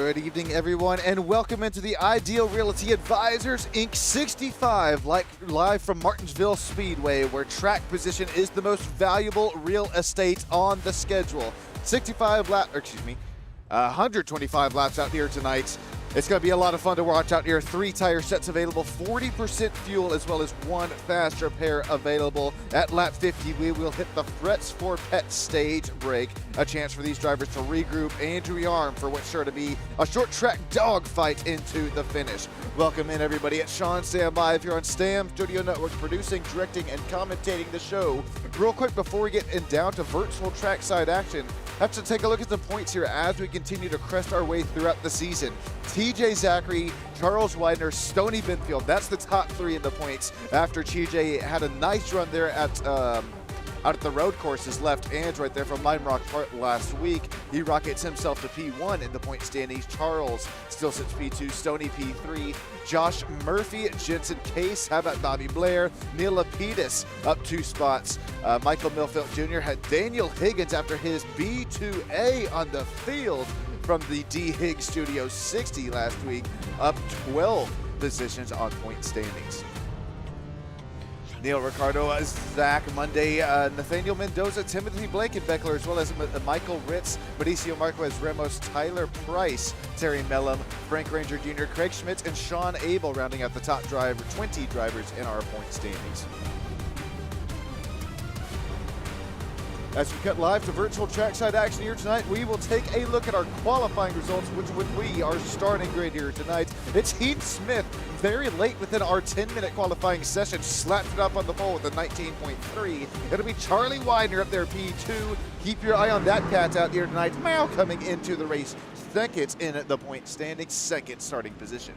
Good evening, everyone, and welcome into the Ideal Realty Advisors Inc. 65, live from Martinsville Speedway, where track position is the most valuable real estate on the schedule. 125 laps out here tonight. It's going to be a lot of fun to watch out here. 3 tire sets available, 40% fuel, as well as 1 fast repair available. At lap 50, we will hit the Threats for Pets stage break. A chance for these drivers to regroup and to rearm for what's sure to be a short track dogfight into the finish. Welcome in, everybody. It's Sean Stamm live here on Stamm Studio Network, producing, directing, and commentating the show. Real quick before we get down to virtual trackside action, have to take a look at some points here as we continue to crest our way throughout the season. TJ Zachary, Charles Widener, Stoney Benfield, that's the top 3 in the points after TJ had a nice run there at out at the road courses, left and right there from Lime Rock Park last week. He rockets himself to P1 in the point standings. Charles still sits P2, Stoney P3, Josh Murphy, Jensen Case, how about Bobby Blair, Neil Lapidus up 2 spots. Michael Milfield Jr. had Daniel Higgins after his B2A on the field from the D. Higgs Studio 60 last week, up 12 positions on point standings. Neil Ricardo, Zach Monday, Nathaniel Mendoza, Timothy Blankenbeckler, as well as Michael Ritz, Benicio Marquez, Ramos, Tyler Price, Terry Mellum, Frank Ranger Jr., Craig Schmitz, and Sean Abel rounding out the top 20 drivers in our point standings. As we cut live to virtual trackside action here tonight, we will take a look at our qualifying results, which would be our starting grid here tonight. It's Heath Smith, very late within our 10-minute qualifying session, slapped it up on the pole with a 19.3. It'll be Charlie Widener up there, P2. Keep your eye on that cat out here tonight. Mal coming into the race, second in the point standings, second starting position.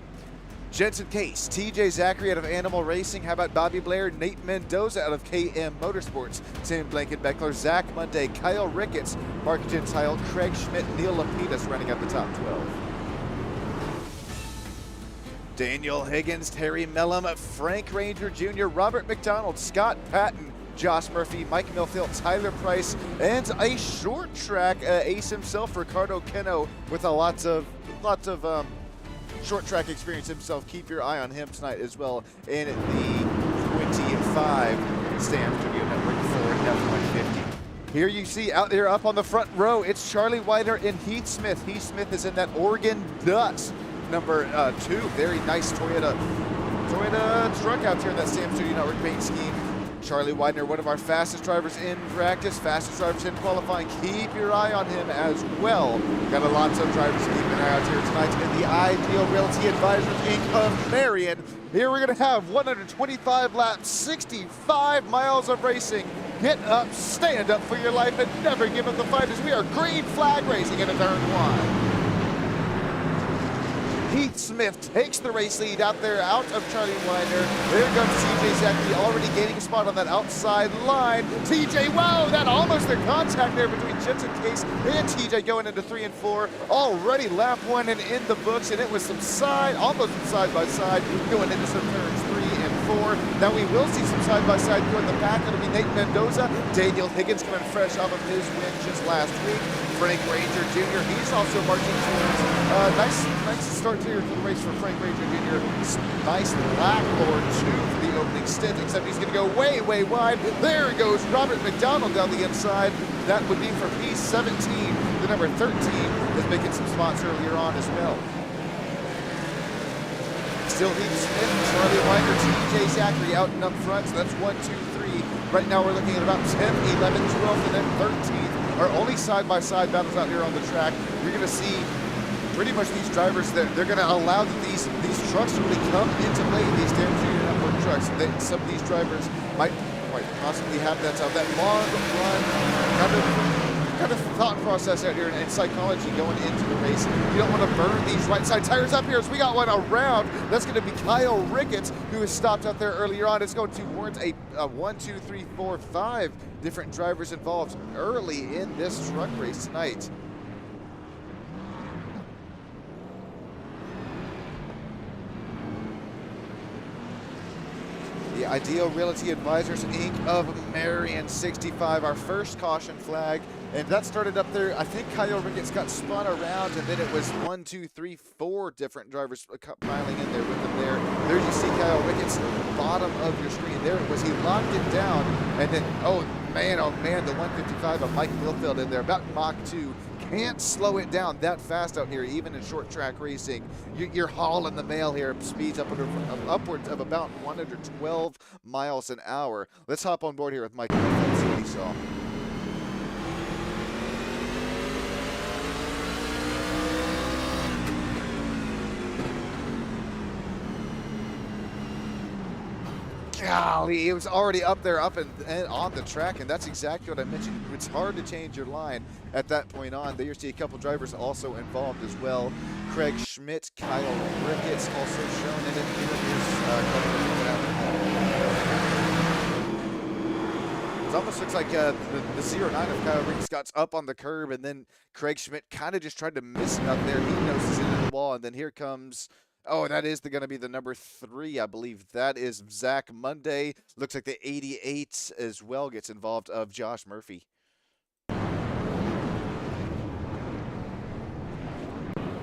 Jensen Case, TJ Zachary out of Animal Racing. How about Bobby Blair, Nate Mendoza out of KM Motorsports, Tim Blankenbeckler, Zach Monday, Kyle Ricketts, Mark Gentile, Craig Schmidt, Neil Lapidus running up the top 12. Daniel Higgins, Terry Mellum, Frank Ranger Jr., Robert McDonald, Scott Patton, Josh Murphy, Mike Milfield, Tyler Price, and a short track ace himself, Ricardo Keno, with lots of short track experience himself. Keep your eye on him tonight as well in the 25 Stamm Studio Network for F-150. Here you see out there up on the front row, it's Charlie Widener and Heath Smith. Heath Smith is in that Oregon Ducks number 2. Very nice Toyota truck out here in that Stamm Studio Network paint scheme. Charlie Widener, one of our fastest drivers in practice, fastest drivers in qualifying. Keep your eye on him as well. Got a lot of drivers to keep an eye out here tonight in the Ideal Realty Advisors Inc. of Marion. Here we're going to have 125 laps, 65 miles of racing. Get up, stand up for your life, and never give up the fight as we are green flag racing into turn 1. Heath Smith takes the race lead out there, out of Charlie Widener. There comes TJ Zachary, already gaining a spot on that outside line. TJ, wow, that almost the contact there between Jensen Case and TJ going into 3 and 4. Already lap 1 and in the books, and it was some almost some side-by-side going into some turns 3 and 4. Now we will see some side-by-side going in the back. It'll be Nate Mendoza. Daniel Higgins coming fresh off of his win just last week. Frank Ranger Jr., he's also marching towards nice start here for the race for Frank Ranger Jr. Nice lap or 2 for the opening stint, except he's going to go way, way wide. There goes Robert McDonald down the inside. That would be for P17. The number 13 is making some spots earlier on as well. Still Heath Smith, Charlie Widener, TJ Zachary out and up front. So that's 1, 2, 3. Right now we're looking at about 10, 11, 12, and then 13. Our only side-by-side battles out here on the track. You're going to see pretty much these drivers that they're going to allow that these trucks to really come into play, these Stamm Studio Network trucks. Some of these drivers might possibly have that long run kind of thought process out here and psychology going into the race. You don't want to burn these right side tires up here. So we got one around. That's going to be Kyle Ricketts, who was stopped out there earlier on. It's going to warrant a 1, 2, 3, 4, 5 different drivers involved early in this truck race tonight. the Ideal Realty Advisors Inc. of Marion 65, our first caution flag. And that started up there. I think Kyle Ricketts got spun around, and then it was 1, 2, 3, 4 different drivers piling in there with him there. There you see Kyle Ricketts, bottom of your screen. There it was. He locked it down, and then, oh man, the 155 of Mike Millfield in there, about Mach 2. Can't slow it down that fast out here, even in short track racing. You're hauling the mail here, speeds upwards of about 112 miles an hour. Let's hop on board here with Mike Millfield and see what he saw. Golly, it was already up there, up and on the track, and that's exactly what I mentioned. It's hard to change your line at that point on. There you see a couple drivers also involved as well. Craig Schmidt, Kyle Ricketts also shown in it. It almost looks like the 09 of Kyle Ricketts got up on the curb, and then Craig Schmidt kind of just tried to miss him out there. He noses it in the wall, and then here comes... Oh, that is going to be the number 3, I believe. That is Zach Monday. Looks like the 88 as well gets involved of Josh Murphy.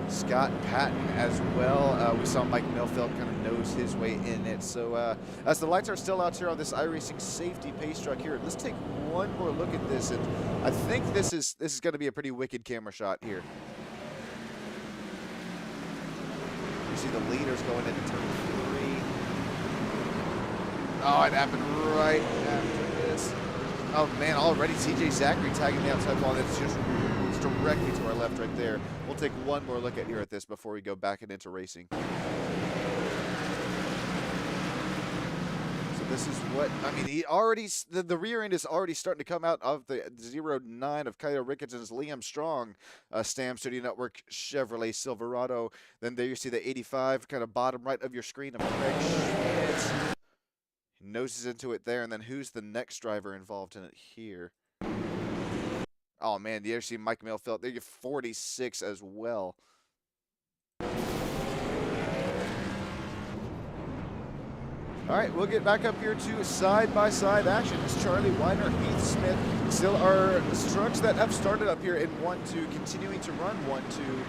Scott Patton as well. We saw Mike Millfield kind of nose his way in it. So as the lights are still out here on this iRacing safety pace truck here, let's take one more look at this. And I think this is going to be a pretty wicked camera shot here. See the leaders going into turn 3. Oh, it happened right after this. Oh man, already TJ Zachary tagging the outside wall. It's just directly to our left right there. We'll take one more look at this before we go back and into racing. This is what, I mean, he already, the rear end is already starting to come out of the 09 of Kyle Ricketts and Liam Strong, Stamm Studio Network Chevrolet Silverado. Then there you see the 85, kind of bottom right of your screen of Craig Schmidt. He noses into it there, and then who's the next driver involved in it here? Oh man, you see Mike Millfield, they get 46 as well. All right, we'll get back up here to side-by-side action. It's Charlie Weiner, Heath Smith, still our trucks that have started up here in 1-2, continuing to run 1-2.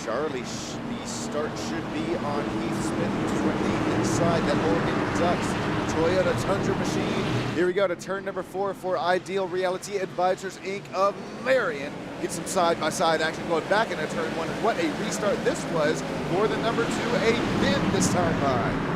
Charlie, the start should be on Heath Smith, who's running the inside, that Oregon Ducks Toyota Tundra machine. Here we go to turn number 4 for Ideal Realty Advisors Inc. of Marion. Get some side-by-side action going back into turn 1. What a restart this was for the number 2, a win this time by.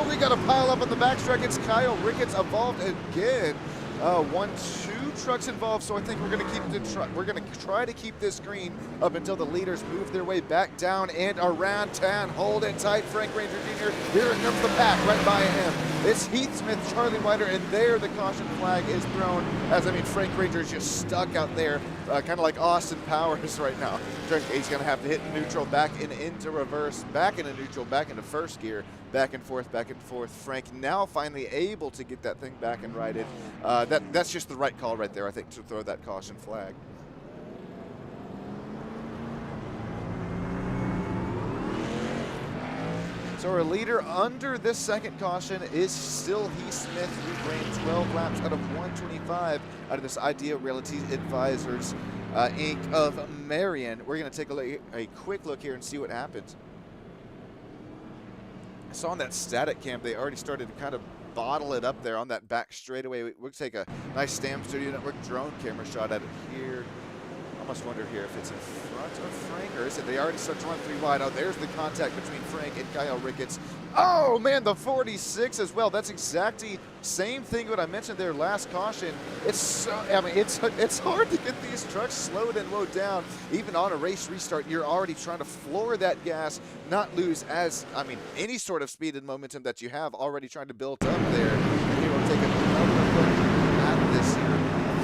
We got a pile up on the backtrack. It's Kyle Ricketts involved again. 1-2 trucks involved, so I think we're going to keep we're going to try to keep this green up until the leaders move their way back down and around town. Hold it tight, Frank Ranger Jr. Here comes the pack right by him. It's Heath Smith, Charlie Weiner, and there the caution flag is thrown. As I mean, Frank Ranger is just stuck out there, kind of like Austin Powers right now. He's going to have to hit neutral, back and into reverse, back into neutral, back into first gear, back and forth, back and forth. Frank now finally able to get that thing back and righted. That's just the right call right there, I think, to throw that caution flag. So our leader under this second caution is still Heath Smith, who ran 12 laps out of 125 out of this Ideal Realty Advisors Inc. of Marion. We're going to take a quick look here and see what happens. I saw on that static cam they already started to kind of bottle it up there on that back straightaway. We'll take a nice Stamm Studio Network drone camera shot at it here. I almost wonder here if it's in front of Frank, or is it they already start to run 3 wide? Oh, there's the contact between Frank and Kyle Ricketts. Oh man, the 46 as well. That's exactly same thing what I mentioned there last caution. It's so, I mean, it's hard to get these trucks slowed and low down. Even on a race restart, you're already trying to floor that gas, not lose any sort of speed and momentum that you have already trying to build up there. And here we'll take another look at this here.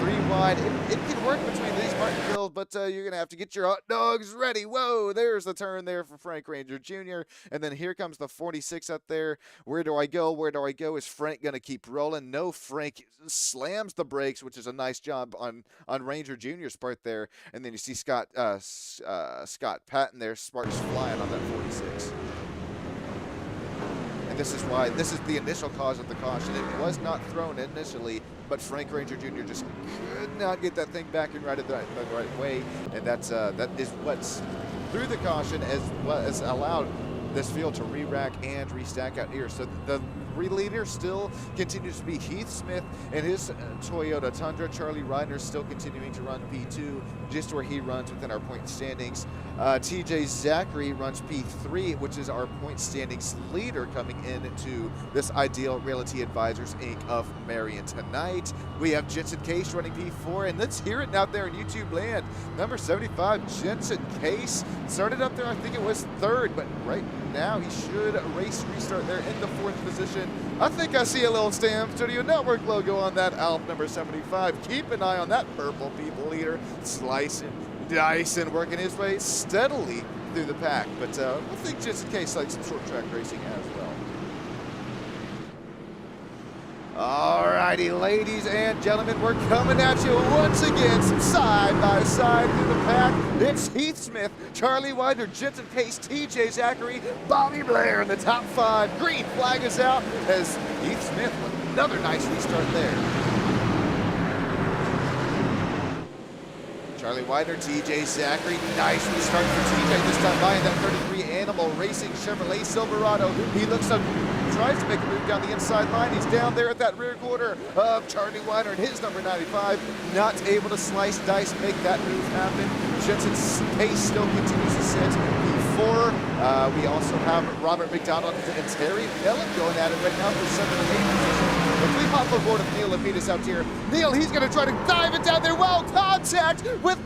3 wide. fine. It can work between these Martinsville, but you're going to have to get your hot dogs ready. Whoa, there's the turn there for Frank Ranger Jr. And then here comes the 46 up there. Where do I go? Where do I go? Is Frank going to keep rolling? No, Frank slams the brakes, which is a nice job on Ranger Jr.'s part there. And then you see Scott Patton there, sparks flying on that 46. And this is the initial cause of the caution. It was not thrown initially, but Frank Ranger Jr. just could not get that thing back and right the right way. And that is what's through the caution as well as allowed this field to re-rack and restack out here. So the leader still continues to be Heath Smith and his Toyota Tundra. Charlie Reiner still continuing to run P2, just where he runs within our point standings. TJ Zachary runs P3, which is our point standings leader coming into this Ideal Realty Advisors Inc. of Marion tonight. We have Jensen Case running P4, and let's hear it out there in YouTube land. Number 75, Jensen Case, started up there, I think it was third, but right now he should race restart there in the fourth position. I think I see a little Stamm Studio Network logo on that Alp number 75. Keep an eye on that purple people leader, slicing, dicing, working his way steadily through the pack. But I think Jensen Case likes some short track racing as well. Alrighty, ladies and gentlemen, we're coming at you once again, side by side through the pack. It's Heath Smith, Charlie Winder, Jensen Case, TJ Zachary, Bobby Blair in the top 5. Green flag is out as Heath Smith with another nice restart there. Charlie Winder, TJ Zachary, nice restart for TJ, this time buying that 33 Animal Racing Chevrolet Silverado. He looks up, tries to make a move down the inside line. He's down there at that rear quarter of Charlie Winder and his number 95. Not able to slice, dice, make that move happen. Jensen's pace still continues to sit. P4. We also have Robert McDonald and Terry Mellon going at it right now for 7th and 8th position. If we hop aboard with Neil Lapidus out here, Neil, he's going to try to dive it down there. Well, contact with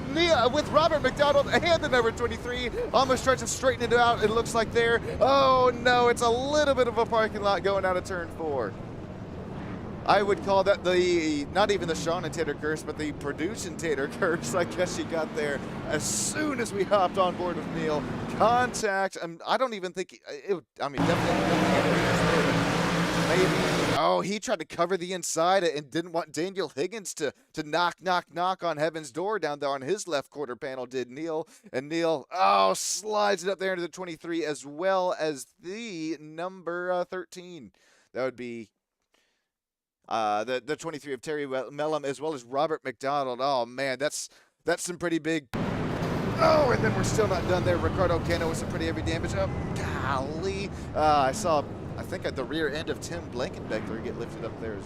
Robert McDonald and the number 23. Almost tries to straighten it out, it looks like there. Oh, no, it's a little bit of a parking lot going out of turn 4. I would call that not even the Sean and Tater curse, but the producing Tater curse, I guess you got there as soon as we hopped on board with Neil. Contact, I don't even think, definitely maybe. Oh, he tried to cover the inside and didn't want Daniel Higgins to knock on heaven's door down there on his left quarter panel, did Neil. And Neil, slides it up there into the 23 as well as the number 13. That would be the 23 of Terry Mellon as well as Robert McDonald. Oh, man, that's some pretty big. Oh, and then we're still not done there. Ricardo Cano with some pretty heavy damage. Oh, golly. I think at the rear end of Tim Blankenbeckler get lifted up there as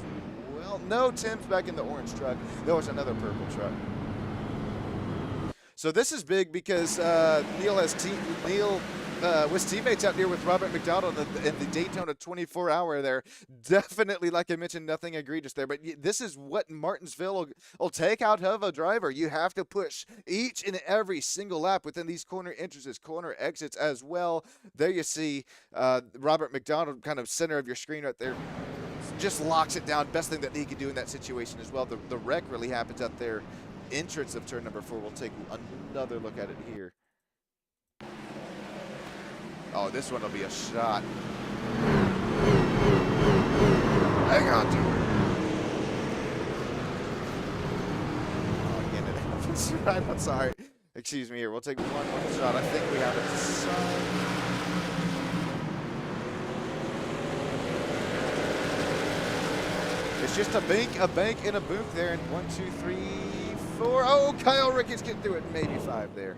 well. No, Tim's back in the orange truck. There was another purple truck. So this is big because Neil was teammates out here with Robert McDonald in the Daytona 24-hour there. Definitely, like I mentioned, nothing egregious there. But this is what Martinsville will take out of a driver. You have to push each and every single lap within these corner entrances, corner exits as well. There you see Robert McDonald, kind of center of your screen right there. Just locks it down. Best thing that he could do in that situation as well. The wreck really happens out there. Entrance of turn number 4. We'll take another look at it here. Oh, this one will be a shot. Hang on to it. Oh, again, it happens right outside. Excuse me here. We'll take one more shot. I think we have it. It's just a bank, and a boot there. And 1, 2, 3, 4. Oh, Kyle Ricketts getting through it. Maybe 5 there.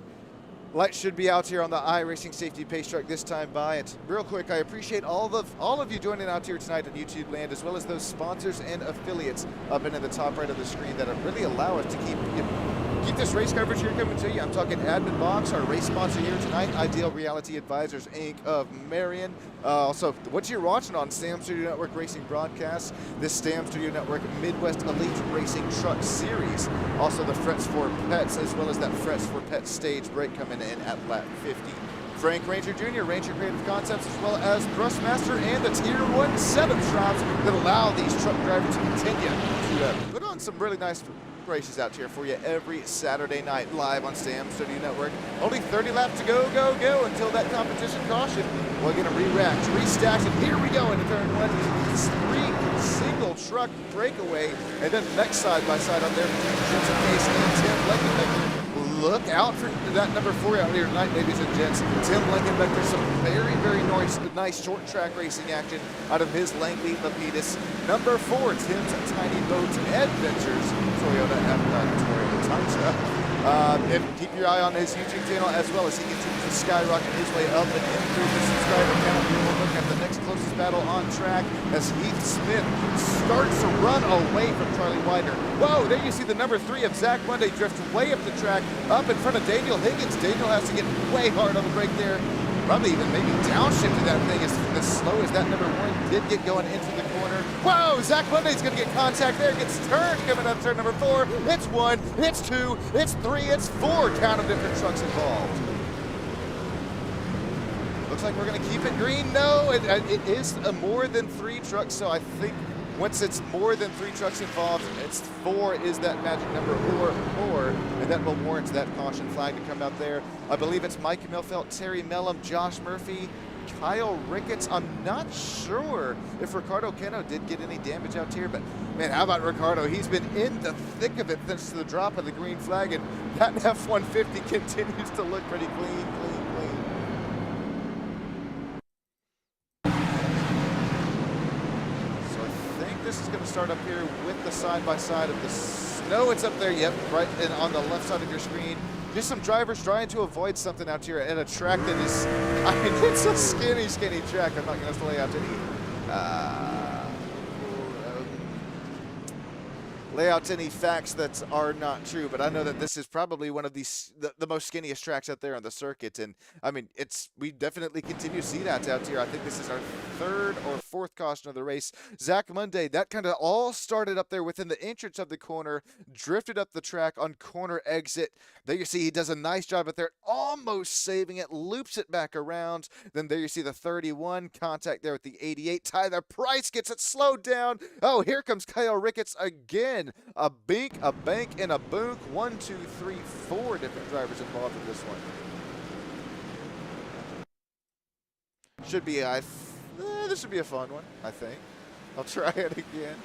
Lights should be out here on the iRacing Safety Pace Truck this time by. And real quick, I appreciate all of you joining out here tonight on YouTube land, as well as those sponsors and affiliates up in the top right of the screen that really allow us to keep this race coverage here coming to you. I'm talking Admin Box, our race sponsor here tonight, Ideal Realty Advisors Inc. of Marion. Also, what you're watching on Stamm Studio Network Racing Broadcast, this Stamm Studio Network Midwest Elite Racing Truck Series. Also the Frets for Pets, as well as that Frets for Pets stage break coming in at lap 50. Frank Ranger Jr., Ranger Creative Concepts, as well as Thrustmaster and the Tier 1 setup shops that allow these truck drivers to continue to put on some really nice races out here for you every Saturday night live on Stamm Studio Network. Only 30 laps to go, go until that competition caution. We're going to re-rack, restack, and here we go into turn one. It's 3 single truck breakaway, and then the next side-by-side up there between Jensen Case and Tim Blankenbecker. Look out for that number 4 out here tonight, ladies and gents. Tim Blankenbecker, some very, very nice short track racing action out of his Langley Lapidus. Number 4, Tim's Tiny Boats Adventures, Toyota Toyota Tundra. Keep your eye on his YouTube channel as well as he continues to skyrocket his way up and in through the subscriber count. We will look at the next closest battle on track as Heath Smith starts to run away from Charlie Widener. Whoa, there you see the number 3 of Zach Monday drift way up the track, up in front of Daniel Higgins. Daniel has to get way hard on the brake there. Probably even maybe downshifted that thing as slow as that number 1 did get going into the corner. Whoa, Zach Monday's gonna get contact there, gets turned coming up turn number 4. It's 1, it's 2, it's 3, it's 4 count of different trucks involved. Looks like we're gonna keep it green. No, it is more than 3 trucks, so I think once it's more than 3 trucks involved, it's 4 is that magic number or more, and that will warrant that caution flag to come out there. I believe it's Mike Milfelt, Terry Mellum, Josh Murphy, Kyle Ricketts. I'm not sure if Ricardo Cano did get any damage out here, but man, how about Ricardo? He's been in the thick of it since the drop of the green flag, and that F-150 continues to look pretty clean. This is going to start up here with the side-by-side of the snow. It's up there, yep, right and on the left side of your screen. Just some drivers trying to avoid something out here at a track that is, I mean, it's a skinny track. I'm not going to lay out any facts that are not true, but I know that this is probably one of the most skinniest tracks out there on the circuit, and I mean, we definitely continue to see that out here. I think this is our 3rd or 4th caution of the race. Zach Monday, that kind of all started up there within the entrance of the corner, drifted up the track on corner exit. There you see he does a nice job out there, almost saving it, loops it back around. Then there you see the 31 contact there with the 88. Tyler Price gets it slowed down. Oh, here comes Kyle Ricketts again. A bink, a bank, and a boonk. 1, 2, 3, 4 different drivers involved in this one. Should be this should be a fun one, I think. I'll try it again.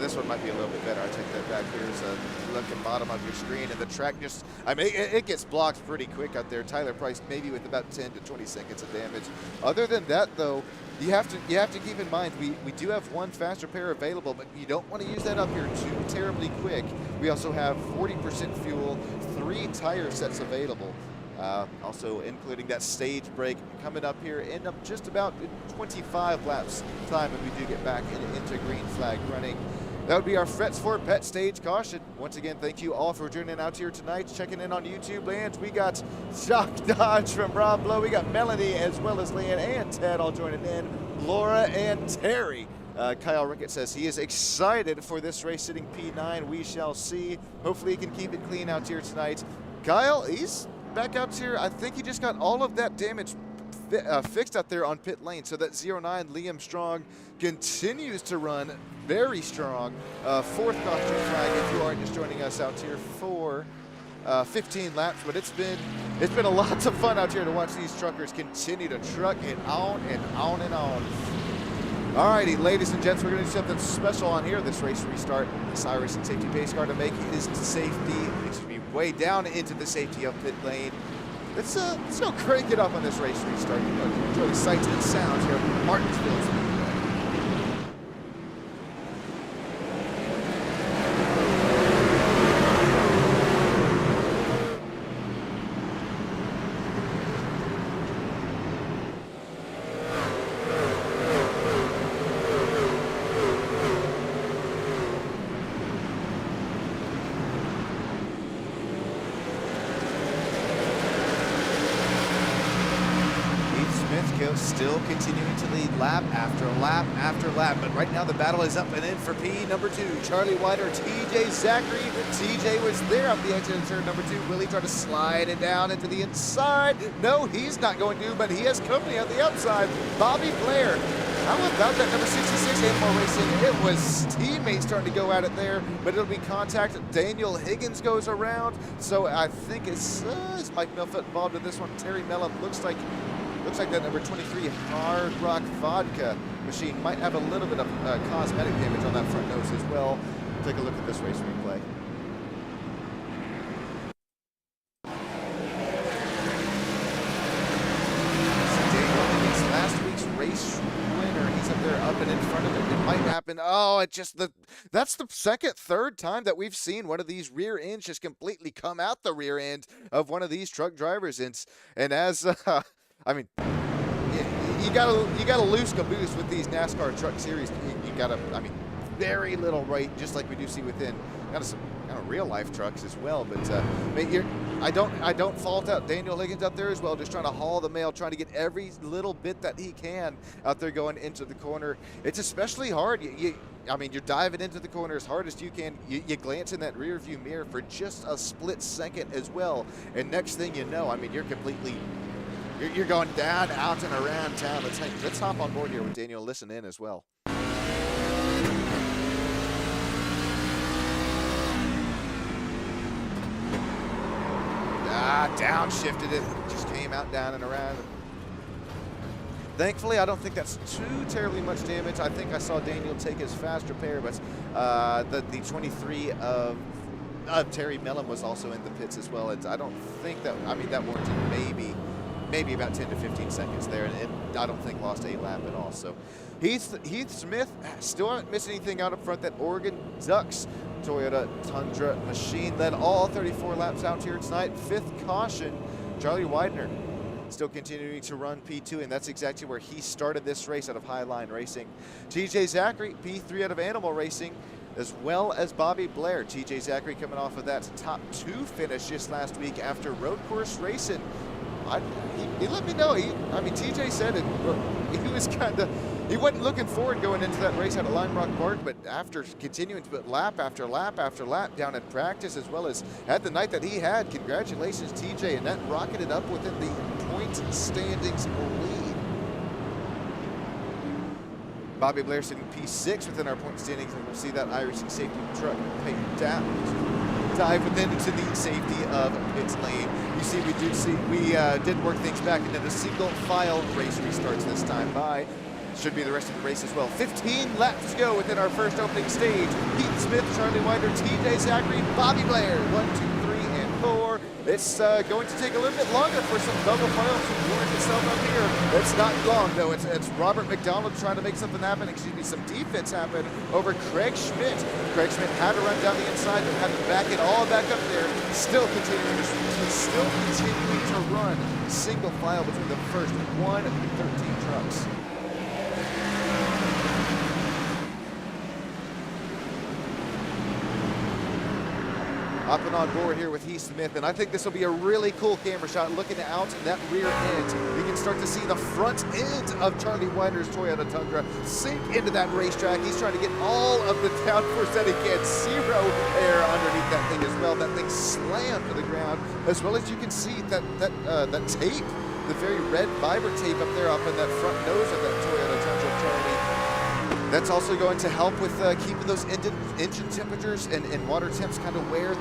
This one might be a little bit better. I take that back. Here's a look at bottom of your screen, and the track just, I mean, it gets blocked pretty quick out there. Tyler Price maybe with about 10 to 20 seconds of damage. Other than that, though, you have to keep in mind we do have 1 faster pair available, but you don't want to use that up here too terribly quick. We also have 40% fuel, 3 tire sets available. Also including that stage break coming up here in just about 25 laps time when we do get back into green flag running. That would be our Frets for Pet stage caution. Once again, thank you all for joining out here tonight, checking in on YouTube land. We got Shock Dodge from Rob Lowe. We got Melanie as well as Leanne and Ted all joining in. Laura and Terry. Kyle Ricketts says he is excited for this race sitting P9. We shall see. Hopefully he can keep it clean out here tonight. Kyle, he's back out here. I think he just got all of that damage fixed out there on pit lane. So that 09 Liam Strong continues to run very strong. 4th caution flag if you are just joining us out here for 15 laps, but it's been a lot of fun out here to watch these truckers continue to truck it on and on and on. Alrighty, ladies and gents, we're going to do something special on here this race restart. This iRacing safety pace car to make his way down into the safety of pit lane. Let's go crank it up on this race restart. Enjoy the sights and sounds here at Martinsville. Still continuing to lead lap after lap after lap, but right now the battle is up and in for P number 2. Charlie Widener, TJ Zachary. TJ was there on the exit of turn number 2. Will he try to slide it down into the inside? No, he's not going to, but he has company on the outside. Bobby Blair How about that number 66, Animal Racing? It was teammates starting to go at it there, but it'll be contact. Daniel Higgins goes around, so I think it's Mike Milfoot involved in this one. Terry Mellon looks like that number 23 Hard Rock Vodka machine might have a little bit of cosmetic damage on that front nose as well. Take a look at this race replay. Last week's race winner, he's up there up and in front of it. It might happen. Oh, that's the third time that we've seen one of these rear ends just completely come out the rear end of one of these truck drivers. And as I mean, you gotta lose caboose with these NASCAR Truck Series. You gotta, I mean, very little right, just like we do see within kind of some real life trucks as well. But I don't fault out Daniel Higgins up there as well, just trying to haul the mail, trying to get every little bit that he can out there going into the corner. It's especially hard. I mean, you're diving into the corner as hard as you can. You glance in that rear view mirror for just a split second as well, and next thing you know, I mean, you're going down, out, and around town. Let's hop on board here with Daniel. Listen in as well. Downshifted it. Just came out, down, and around. Thankfully, I don't think that's too terribly much damage. I think I saw Daniel take his fast repair, but the 23 of Terry Mellon was also in the pits as well. I don't think that, I mean, that warranted maybe about 10 to 15 seconds there, and I don't think lost a lap at all. So Heath Smith still haven't missed anything out up front. That Oregon Ducks Toyota Tundra machine led all 34 laps out here tonight. Fifth caution, Charlie Widener still continuing to run P2, and that's exactly where he started this race out of Highline Racing. TJ Zachary, P3 out of Animal Racing, as well as Bobby Blair. TJ Zachary coming off of that top 2 finish just last week after road course racing. He let me know. I mean, TJ said it. He was he wasn't looking forward going into that race out at Lime Rock Park, but after continuing to put lap after lap after lap down in practice, as well as at the night that he had, congratulations, TJ, and that rocketed up within the point standings lead. Bobby Blair sitting P6 within our point standings, and we'll see that Irish safety truck pay down. Dive within into the safety of pits lane. You see, we did work things back into the single file race restarts this time by. Should be the rest of the race as well. 15 laps to go within our first opening stage. Heath Smith, Charlie Widener, TJ Zachary, Bobby Blair. 1, 2, 3, and 4. It's going to take a little bit longer for some double file to warrant itself up here. It's not long though. It's Robert McDonald trying to make something happen. Excuse me, some defense happen over Craig Schmidt. Craig Schmidt had to run down the inside, but had to back it all back up there. Still continuing to run single file between the first 1 and 13 trucks. Hopping on board here with Heath Smith, and I think this will be a really cool camera shot looking out that rear end. You can start to see the front end of Charlie Widener's Toyota Tundra sink into that racetrack. He's trying to get all of the downforce that he can. Zero air underneath that thing as well. That thing slammed to the ground, as well as you can see that tape, the very red fiber tape up there up in that front nose of that Toyota Tundra, Charlie. That's also going to help with keeping those engine temperatures and water temps kind of where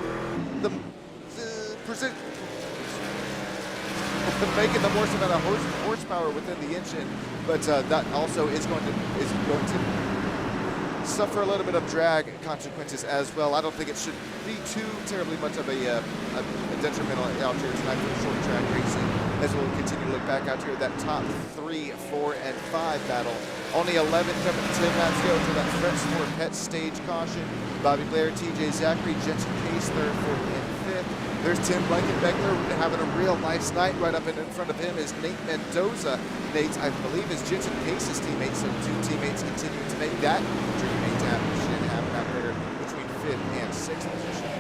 the making the most amount of horsepower within the engine, but that also is going to suffer a little bit of drag consequences as well. I don't think it should be too terribly much of a detrimental out here tonight for short track racing, as we'll continue to look back out here at that top 3, 4, and 5 battle. Only 11 coming to 10 laps go to that French Sport Pet stage caution. Bobby Blair, TJ Zachary, Jensen Case, 3rd, 4th, and 5th. There's Tim Blankenbeckler having a real nice night. Right up in front of him is Nate Mendoza. Nate, I believe, is Jensen Case's teammate, so 2 teammates continuing to make that dream mate happen out there between 5th and 6th position.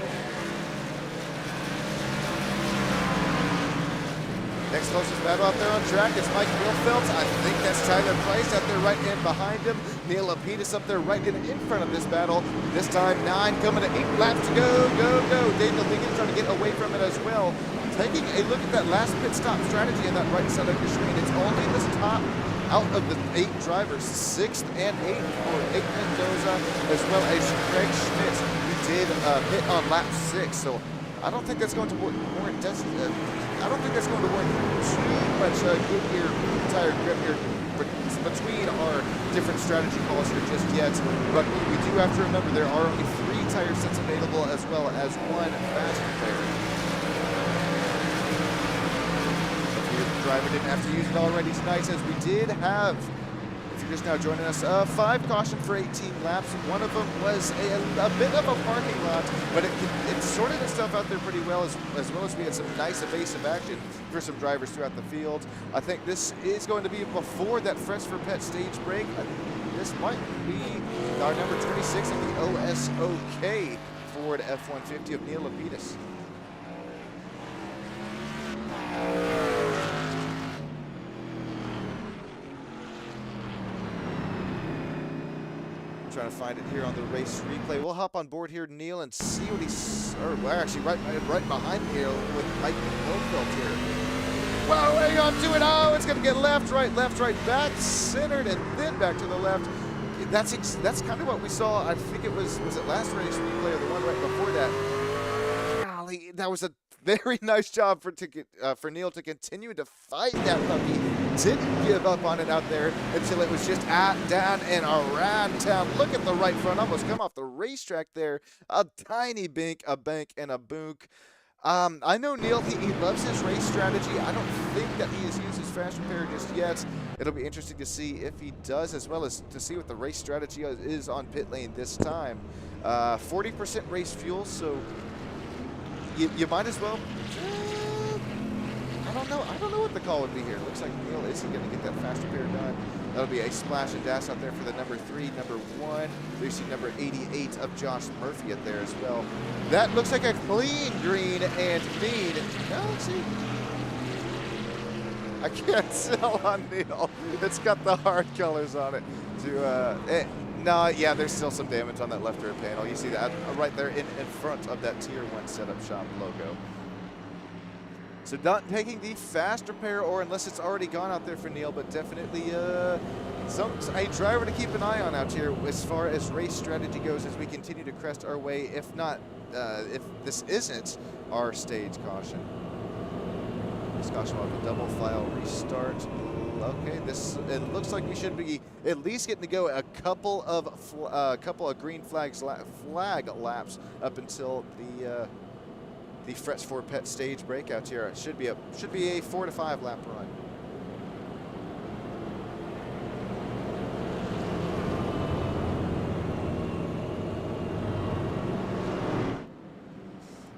Next closest battle out there on track is Mike Wilfeldt. I think that's Tyler Price out there right in behind him. Neil Lapidus up there right in front of this battle. This time 9 coming to 8 laps to go, go. Daniel Higgins trying to get away from it as well. Taking a look at that last pit stop strategy on that right side of your screen. It's only this top out of the 8 drivers, 6th and 8th for Nick Mendoza, as well as Craig Schmidt, who did hit on lap 6. So I don't think that's going to warrant I don't think that's going to warrant too much Goodyear tire grip here between our different strategy calls here just yet. But we do have to remember there are only 3 tire sets available, as well as 1 fast repair. The driver didn't have to use it already tonight, as we did have, if you're just now joining us, 5 caution for 18 laps. One of them was a bit of a parking lot, but it sorted itself out there pretty well, as well as we had some nice evasive action for some drivers throughout the field. I think this is going to be before that Fresh for Pet stage break. This might be our number 26 of the OSOK Ford F-150 of Neil Lapidus. Trying to find it here on the race replay. We'll hop on board here, Neil, and see what he's, or we're actually right behind Neil with Mike Goldfeld here. Wow, hang on to it. Oh, it's going to get left, right, back, centered, and then back to the left. That's kind of what we saw. I think it was it last race replay or the one right before that? Golly, that was a very nice job for Neil to continue to fight that puppy. Didn't give up on it out there until it was just down and around town. Look at the right front, almost come off the racetrack there. A tiny bank, a boonk. I know Neil, he loves his race strategy. I don't think that he has used his fast repair just yet. It'll be interesting to see if he does, as well as to see what the race strategy is on pit lane this time. 40% race fuel, so you might as well. I don't know what the call would be here. Looks like Neil isn't going to get that fast repair done. That'll be a splash and dash out there for the number 3, number 1. We see number 88 of Josh Murphy up there as well. That looks like a clean green and mean. No, let's see. I can't tell on Neil. It's got the hard colors on it. No, yeah, there's still some damage on that left rear panel. You see that right there in front of that Tier 1 setup shop logo. So not taking the fast repair, or unless it's already gone out there for Neil, but definitely a driver to keep an eye on out here as far as race strategy goes as we continue to crest our way, if not, if this isn't our stage caution. This caution will have a double file restart. Okay, it looks like we should be at least getting to go a couple of green flag laps up until the Fresh for Pet stage breakout here. It should be a 4 to 5 lap run.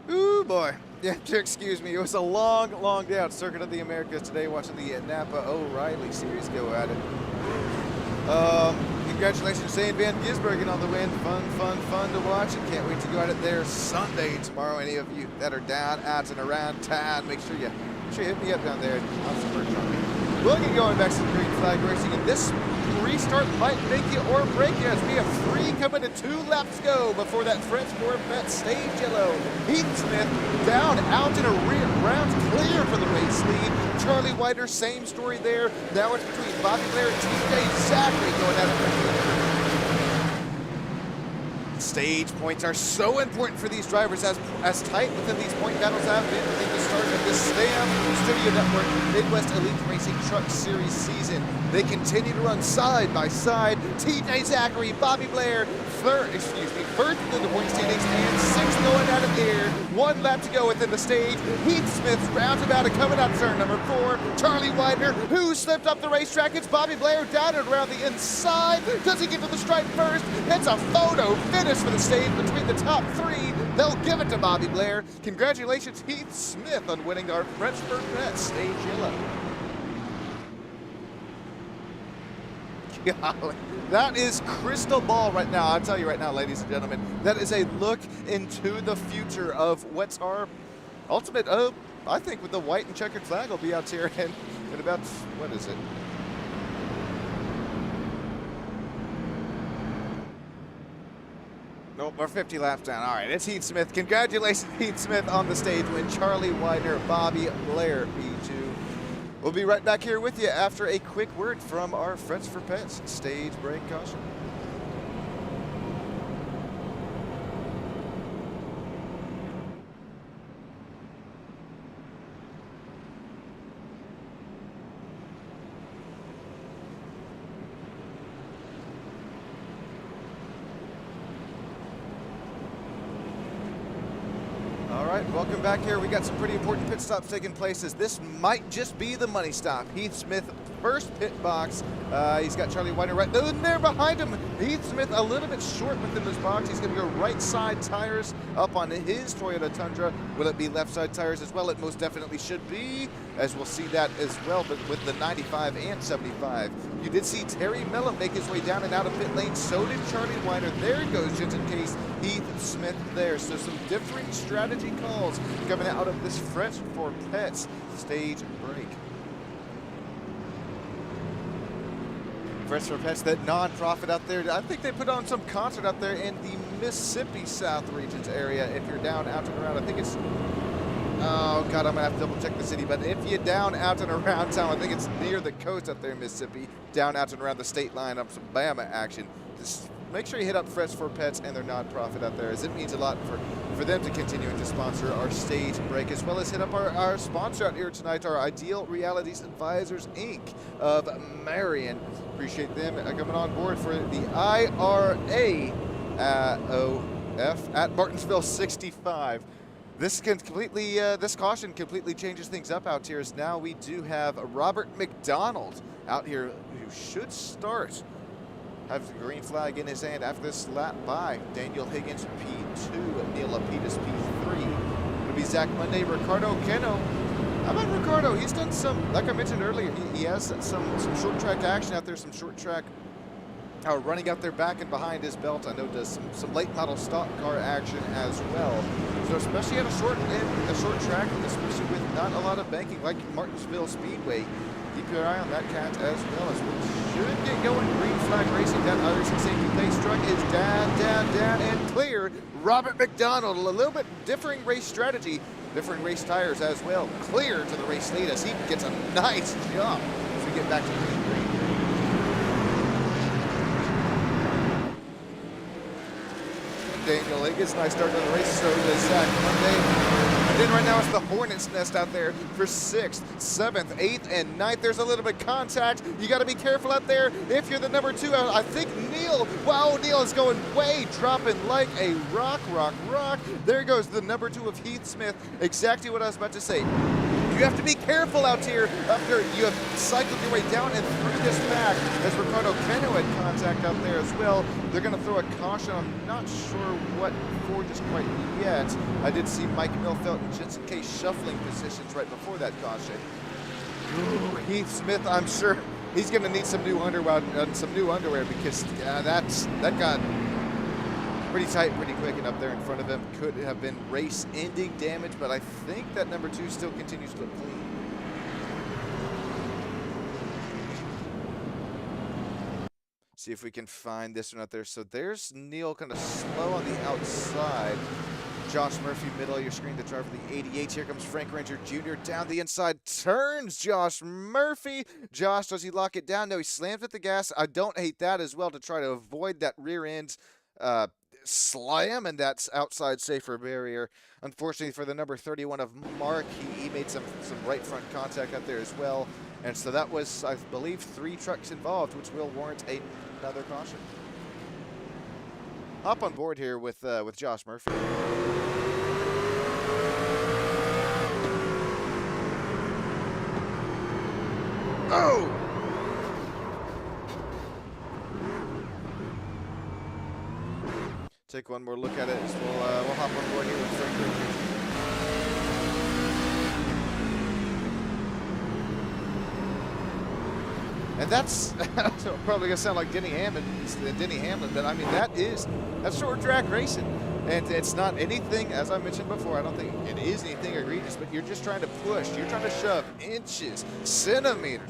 Ooh boy. Yeah, excuse me. It was a long day out Circuit of the Americas today, watching the Napa O'Reilly series go at it. Congratulations to Shane Van Gisbergen on the win. Fun to watch, and can't wait to go at it there Sunday tomorrow. Any of you that are down, out, and around town, make sure you hit me up down there. I'm super excited. We'll get going back to the green flag racing, and this restart might make you or break you, as we have 3 coming to 2 laps to go before that Fresh for Pet stage yellow. Heaton Smith down, out, and a rear round clear for the race lead. Charlie Whiter, same story there. Now it's between Bobby Blair and TJ Zachary going at it for the stage points are so important for these drivers, as tight within these point battles have been in the start of this Stamm Studio Network Midwest Elite Racing Truck Series season. They continue to run side by side. TJ Zachary, Bobby Blair, first in the point standings, and 6th going out of here. 1 lap to go within the stage. Heath Smith roundabout and coming out turn number 4. Charlie Widener, who slipped up the racetrack. It's Bobby Blair down and around the inside. Does he get to the stripe first? It's a photo finish for the stage between the top 3. They'll give it to Bobby Blair. Congratulations, Heath Smith, on winning our Fresh for Pet stage yellow. Golly, that is crystal ball right now. I'll tell you right now, ladies and gentlemen, that is a look into the future of what's our ultimate, I think with the white and checkered flag will be out here in about, what is it? Nope, we're 50 laps down. All right, it's Heath Smith. Congratulations, Heath Smith, on the stage win. Charlie Widener, Bobby Blair, B2. We'll be right back here with you after a quick word from our Friends for Pets stage break caution. Welcome back here. We got some pretty important pit stops taking place as this might just be the money stop. Heath Smith, first pit box. He's got Charlie Whiter right there behind him. Heath Smith a little bit short within this box. He's going to go right side tires up on his Toyota Tundra. Will it be left side tires as well? It most definitely should be, as we'll see that as well, but with the 95 and 75. You did see Terry Mellon make his way down and out of pit lane. So did Charlie Whiter. There goes just in case Heath Smith there. So some different strategy calls coming out of this Friends for Pets stage break. Friends for Pets, that non-profit out there. I think they put on some concert out there in the Mississippi South regions area. If you're down, out and around, I think it's, oh God, I'm gonna have to double check the city, but if you're down, out and around town, I think it's near the coast out there in Mississippi, down, out and around the state line, up some Bama action. Just make sure you hit up Friends for Pets and their nonprofit out there, as it means a lot for them to continue to sponsor our stage break, as well as hit up our sponsor out here tonight, our Ideal Realities Advisors Inc. of Marion. Appreciate them coming on board for the IRA OF at Martinsville 65. This caution completely changes things up out here, as now we do have Robert McDonald out here who should start. Have the green flag in his hand after this lap by Daniel Higgins, P2, Neil Lapidus, P3. It'll be Zach Monday, Ricardo Keno. How about Ricardo? He's done some, like I mentioned earlier, he has some short track action out there, some short track running out there back and behind his belt. I know does some late model stock car action as well. So especially at a short track, especially with not a lot of banking like Martinsville Speedway, keep your eye on that cat as well, as we should get going. Green flag racing. That Irish safety pace truck is down, and clear. Robert McDonald, a little bit differing race strategy, different race tires as well. Clear to the race lead as he gets a nice jump as we get back to green. Daniel Higgins, nice start to the race, so does Zach Monday. And then right now it's the Hornet's Nest out there for 6th, 7th, 8th, and 9th. There's a little bit of contact. You got to be careful out there if you're the number 2. I think Neil, wow, Neil is going way, dropping like a rock. There goes the number 2 of Heath Smith. Exactly what I was about to say. You have to be careful out here after you have cycled your way down and through this pack, as Ricardo Keno had contact out there as well. They're going to throw a caution. I'm not sure what for just quite yet. I did see Mike Milfelt and Jensen Case shuffling positions right before that caution. Ooh, Heath Smith, I'm sure he's going to need some new underwear, because that got pretty tight, pretty quick, and up there in front of him could have been race-ending damage, but I think that number 2 still continues to look clean. See if we can find this one out there. So there's Neil kind of slow on the outside. Josh Murphy, middle of your screen, the driver of the 88. Here comes Frank Ranger Jr. down the inside. Turns Josh Murphy. Josh, does he lock it down? No, he slams at the gas. I don't hate that as well, to try to avoid that rear end slam, and that's outside safer barrier. Unfortunately for the number 31 of Mark, he made some right front contact out there as well, and so that was, I believe, 3 trucks involved, which will warrant another caution. Hop on board here with Josh Murphy. Oh! Take one more look at it as we'll hop on board here with Frank Ranger. And that's probably gonna sound like Denny Hamlin, but I mean that's short track racing, and it's not anything, as I mentioned before. I don't think it is anything egregious, but you're just trying to push. You're trying to shove inches, centimeters,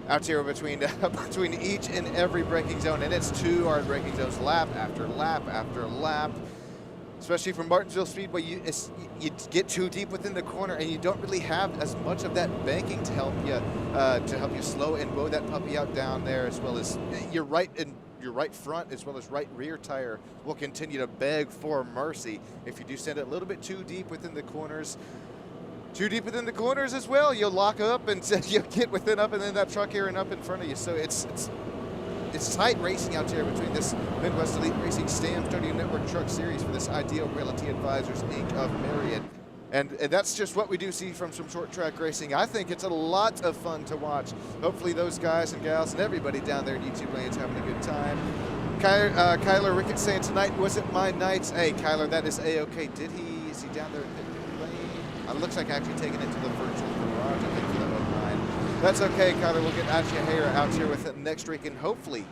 out here between each and every braking zone, and it's 2 hard braking zones, lap after lap after lap. especially from Martinsville Speedway, you get too deep within the corner and you don't really have as much of that banking to help you slow and blow that puppy out down there, as well as your right front as well as right rear tire will continue to beg for mercy if you do send it a little bit too deep within the corners. Too deep within the corners as well, you'll lock up and you'll get within up and then that truck here and up in front of you. So it's tight racing out here between this Midwest Elite Racing Stamm Studio Network Truck Series for this Ideal Realty Advisors Inc. of Marion. And that's just what we do see from some short track racing. I think it's a lot of fun to watch. Hopefully those guys and gals and everybody down there in YouTube land's having a good time. Kyler Rickett saying tonight wasn't my night. Hey, Kyler, that is A-okay. Is he down there in pit lane? It looks like actually taking it to the virtual garage, I think, for that one line. That's okay, Kyler. We'll get Ashley out here with it next week and hopefully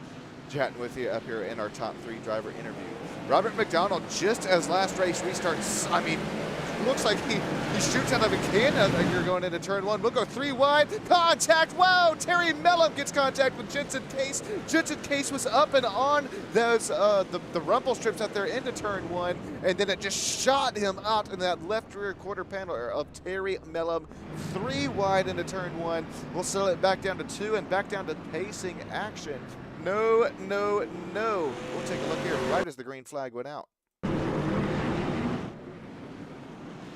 chatting with you up here in our top 3 driver interview. Robert McDonald, just as last race restarts, I mean, looks like he shoots out of a cannon. You're going into turn 1. We'll go 3 wide. Contact. Wow. Terry Mellum gets contact with Jensen Case. Jensen Case was up and on those the rumble strips out there into turn 1, and then it just shot him out in that left rear quarter panel of Terry Mellum. 3 wide into turn 1. We'll settle it back down to 2 and back down to pacing action. No, no, no. We'll take a look here right as the green flag went out.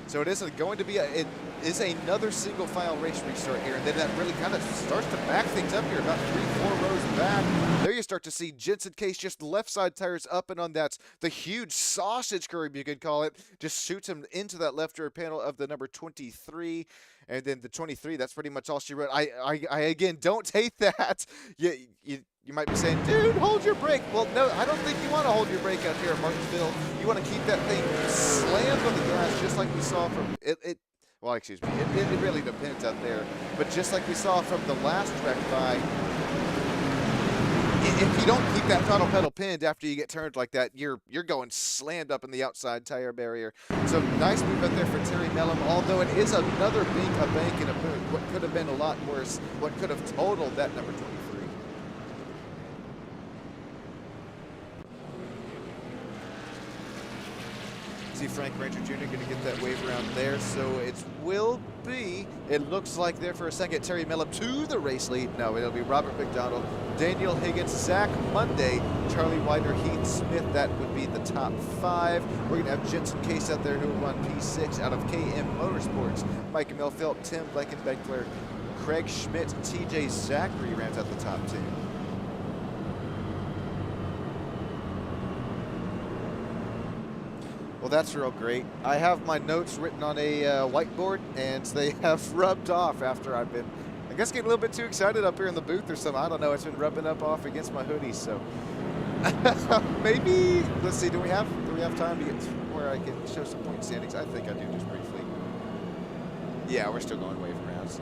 So it is going to be it is another single file race restart here, and then that really kind of starts to back things up here about 3-4 rows back. There you start to see Jensen Case just left side tires up and on the huge sausage curve, you could call it, just shoots him into that left rear panel of the number 23. And then the 23, that's pretty much all she wrote. I again don't hate that. You might be saying, dude, hold your brake. Well, no, I don't think you want to hold your brake out here at Martinsville. You want to keep that thing slammed on the gas, just like we saw from it. Well, excuse me, it really depends out there. But just like we saw from the last wreck by, if you don't keep that throttle pedal pinned after you get turned like that, you're going slammed up in the outside tire barrier. So nice move out there for Terry Mellum, although it is another bank and a boot. What could have been a lot worse, what could have totaled that number 23. See Frank Ranger Jr. going to get that wave around there, so it looks like there for a second, Terry Mellum to the race lead. No, it'll be Robert McDonald, Daniel Higgins, Zach Monday, Charlie Widener, Heath Smith. That would be the top 5. We're going to have Jensen Case out there who will run P6 out of KM Motorsports. Mike Melfelt, Tim Blankenbeckler, Craig Schmidt, TJ Zachary rounds out the top 2. Well, that's real great. I have my notes written on a whiteboard, and they have rubbed off after I've been, I guess, getting a little bit too excited up here in the booth or something. I don't know. It's been rubbing up off against my hoodie, so maybe, let's see, do we have time to get to where I can show some point standings? I think I do, just briefly. Yeah, we're still going wave rounds.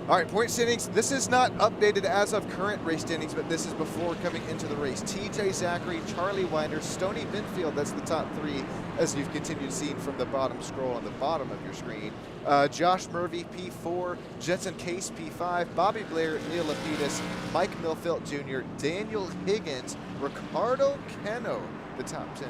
All right, point standings. This is not updated as of current race standings, but this is before coming into the race. TJ Zachary, Charlie Winder, Stoney Binfield, that's the top 3, as you've continued seeing from the bottom scroll on the bottom of your screen. Josh Murphy, P4, Jensen Case, P5, Bobby Blair, Neil Lapidus, Mike Melfelt Jr., Daniel Higgins, Ricardo Cano, the top 10.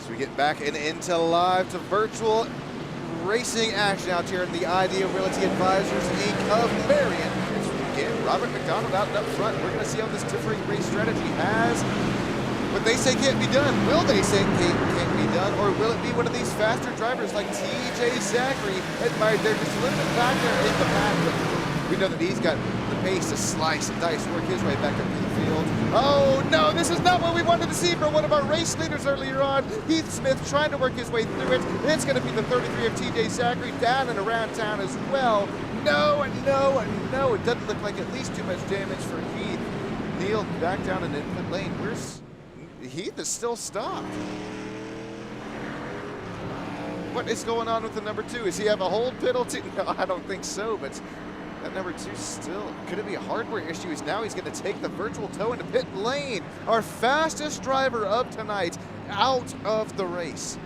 We get back and into live to virtual racing action out here in the Ideal Realty Advisors Inc. of Marion. Again, Robert McDonald out and up front. We're going to see how this differing race strategy has what they say can't be done. Will they say can't be done, or will it be one of these faster drivers like TJ Zachary admired there just a little bit back there in the back? But we know that he's got the pace to slice and dice, work his way back up to the field. Oh no, this is not what we wanted to see from one of our race leaders earlier on. Heath Smith trying to work his way through it. It's going to be the 33 of TJ Zachary down and around town as well. No, no, no. It doesn't look like at least too much damage for Heath. Neil back down in input lane. Where's Heath? Is still stopped. What is going on with the number 2? Does he have a hold penalty? No, I don't think so, but that number 2 still, could it be a hardware issue? Now he's going to take the virtual toe into pit lane. Our fastest driver of tonight out of the race.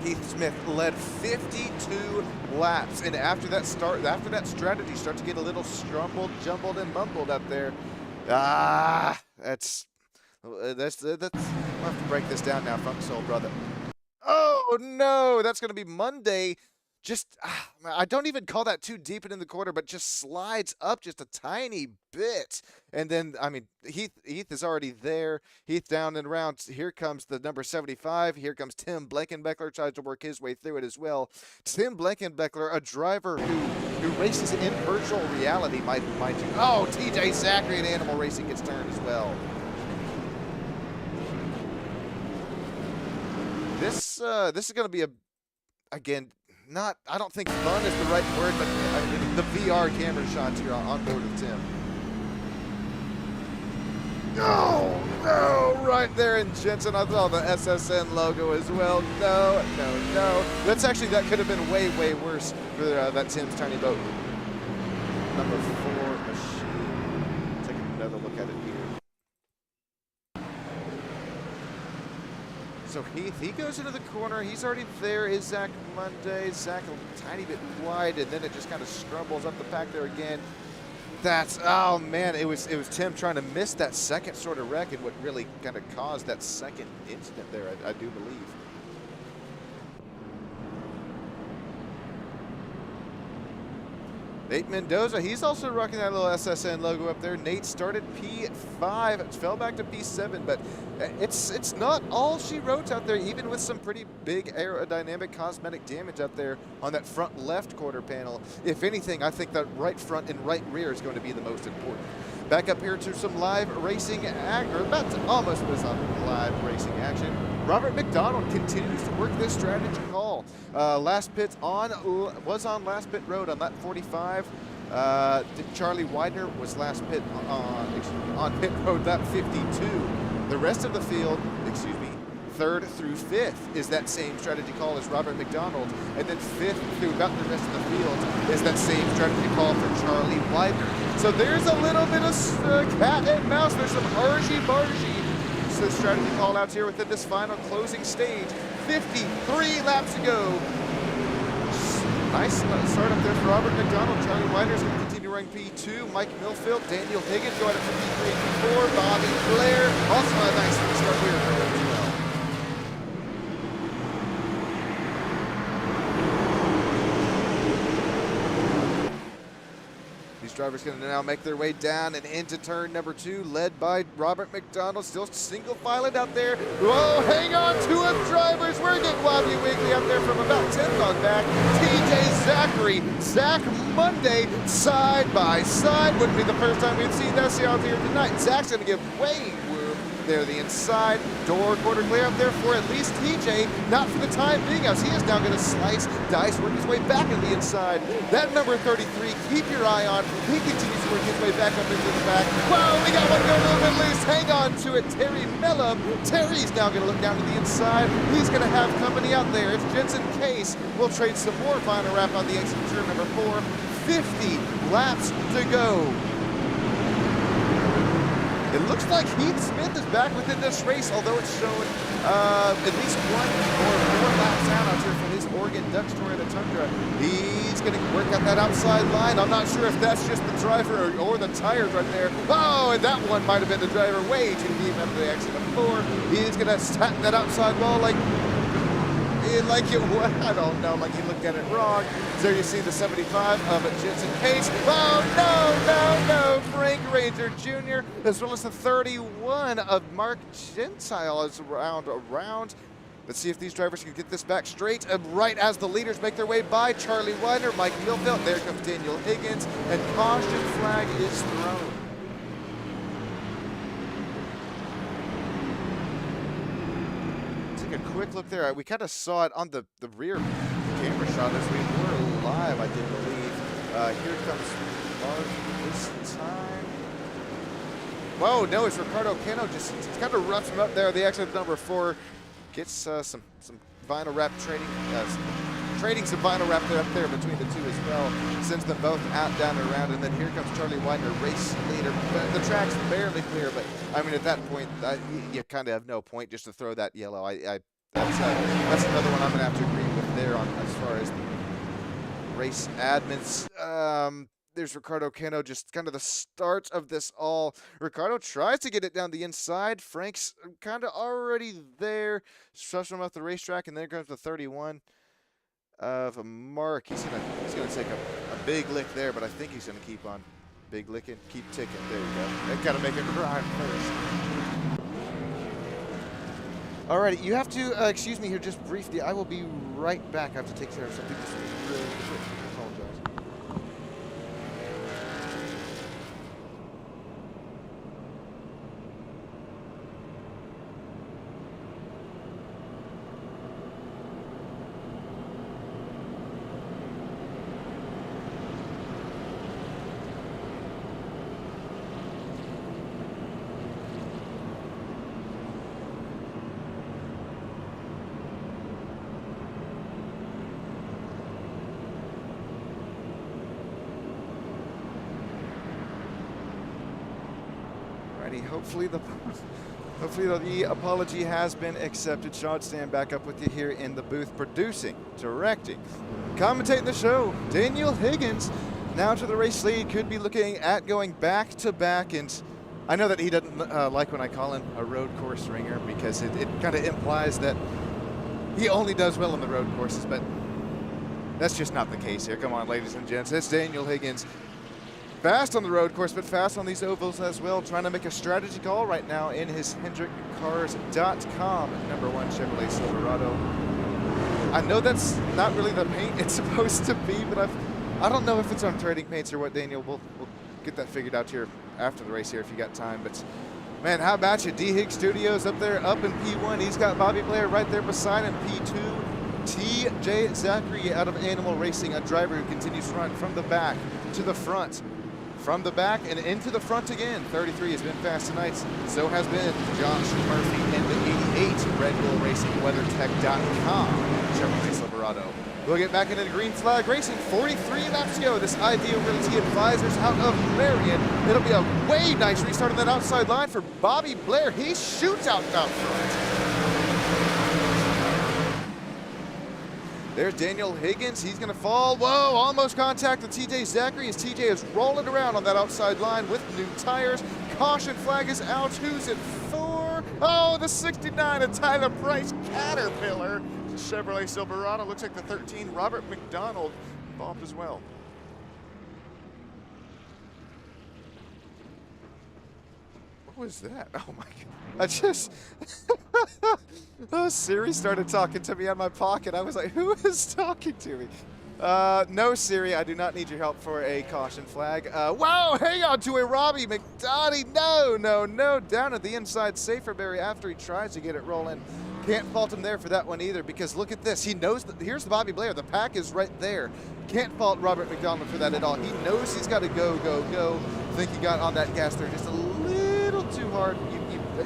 Heath Smith led 52 laps, and after that strategy starts to get a little jumbled and mumbled up there. That's I'll have to break this down now, Funk Soul brother. Oh no, that's going to be Monday. Just I don't even call that too deep in the corner, but just slides up just a tiny bit. And then I mean Heath is already there. Heath down and around. Here comes the number 75. Here comes Tim Blankenbeckler, tries to work his way through it as well. Tim Blankenbeckler, a driver who races in virtual reality, mind you. Oh, TJ Zachary in Animal Racing gets turned as well. This is going to be again, I don't think fun is the right word, but I mean, the VR camera shots here on board with Tim. No, right there in Jensen. I saw the SSN logo as well. No. That could have been way worse for that Tim's tiny boat. Number 4 machine. Take another look at it here. So he goes into the corner. He's already there. Is Zach Monday? Zach a tiny bit wide, and then it just kind of scrumbles up the pack there again. Oh man, it was Tim trying to miss that second sort of wreck, and what really kind of caused that second incident there, I do believe. Nate Mendoza, he's also rocking that little SSN logo up there. Nate started P5, it fell back to P7, but it's not all she wrote out there, even with some pretty big aerodynamic cosmetic damage out there on that front left quarter panel. If anything, I think that right front and right rear is going to be the most important. Back up here to some live racing almost was on live racing action. Robert McDonald continues to work this strategy call. Last pit was on last pit road on lap 45. Charlie Widener was last pit on pit road lap 52. The rest of the field, third through fifth is that same strategy call as Robert McDonald, and then fifth throughout the rest of the field is that same strategy call for Charlie Widener. So there's a little bit of cat and mouse. There's some argy-bargy strategy call outs here within this final closing stage. 53 laps to go. Nice start up there for Robert McDonald. Charlie Widener's going to continue running P2. Mike Millfield, Daniel Higgins going up to P3 and P4. Bobby Blair also a nice start here for him as well. Drivers going to now make their way down and into turn number 2, led by Robert McDonald, still single filing out there. Whoa, hang on to him, drivers. We're getting wobbly wiggly up there from about 10th on back. TJ Zachary, Zach Monday, side by side. Wouldn't be the first time we've seen that out here tonight. Zach's going to give way room there, the inside door quarter clear up there for at least TJ, not for the time being, as he is now going to slice, dice, work his way back in the inside. That number 33, keep your eye on. He continues to work his way back up into the back. Wow, we got one going a little bit loose. Hang on to it, Terry Mellum. Terry's now going to look down to the inside. He's going to have company out there. It's Jensen Case. We'll trade some more final wrap on the exit turn number 4. 50 laps to go. It looks like Heath Smith is back within this race, although it's showing at least 1 or more laps out here for his Oregon Ducks Toyota Tundra. He's going to work at that outside line. I'm not sure if that's just the driver or the tires right there. Oh, and that one might have been the driver way too deep after the exit of 4. He's going to tap that outside wall like it was, I don't know, like he looked at it wrong. There you see the 75 of Jensen Case. Oh, no, Frank Ranger Jr., as well as the 31 of Mark Gentile is around. Let's see if these drivers can get this back straight. And right as the leaders make their way by, Charlie Widener, Mike Millfield, there comes Daniel Higgins, and caution flag is thrown. A quick look there. We kind of saw it on the rear camera shot as we were live, I do believe. Here comes Mark this time. Whoa, no, it's Ricardo Cano. Just kind of roughs him up there. The exit number 4 gets some vinyl wrap trading some vinyl wrap there up there between the two as well. Sends them both out, down, and around, and then here comes Charlie Widener, race leader. The track's barely clear, but I mean, at that point, you kind of have no point just to throw that yellow. That's another one I'm gonna have to agree with there on as far as the race admins. There's Ricardo Cano, just kind of the start of this all. Ricardo tries to get it down the inside. Frank's kind of already there, stretching him off the racetrack, and then comes the 31 of Mark. He's gonna take a big lick there, but I think he's gonna keep on big licking, keep ticking. There you go. They gotta make it rhyme first. Alrighty, you have to excuse me here just briefly. I will be right back. I have to take care of something. This is really quick. I apologize. Hopefully the apology has been accepted. Sean Stamm back up with you here in the booth, producing, directing, commentating the show. Daniel Higgins now to the race lead, could be looking at going back to back, and I know that he doesn't like when I call him a road course ringer because it kind of implies that he only does well on the road courses, but that's just not the case here. Come on, ladies and gents, it's Daniel Higgins. Fast on the road course, but fast on these ovals as well. Trying to make a strategy call right now in his HendrickCars.com #1 Chevrolet Silverado. I know that's not really the paint it's supposed to be, but I don't know if it's on trading paints or what, Daniel. We'll get that figured out here after the race here if you got time. But man, how about you? D Higgs Studios up there, up in P1. He's got Bobby Blair right there beside him, P2. TJ Zachary out of Animal Racing, a driver who continues to run from the back to the front. From the back and into the front again. 33 has been fast tonight. So has been Josh Murphy in the 88 Red Bull Racing WeatherTech.com Chevrolet Silverado. We'll get back into the green flag racing. 43 laps to go. This Ideal Realty Advisors out of Marion. It'll be a way nice restart on that outside line for Bobby Blair. He shoots out front. There's Daniel Higgins. He's going to fall. Whoa, almost contact with TJ Zachary as TJ is rolling around on that outside line with new tires. Caution flag is out. Who's it for? Oh, the 69 of Tyler Price Caterpillar. Chevrolet Silverado. Looks like the 13 Robert McDonald involved as well. What was that? Oh my God. I just, oh, Siri started talking to me on my pocket. I was like, who is talking to me? No, Siri, I do not need your help for a caution flag. Wow, hang on to it, Robbie McDonnie. No. Down at the inside, Saferberry after he tries to get it rolling. Can't fault him there for that one either because look at this. He knows that here's the Bobby Blair. The pack is right there. Can't fault Robert McDonald for that at all. He knows he's got to go. I think he got on that gas there just a little too hard.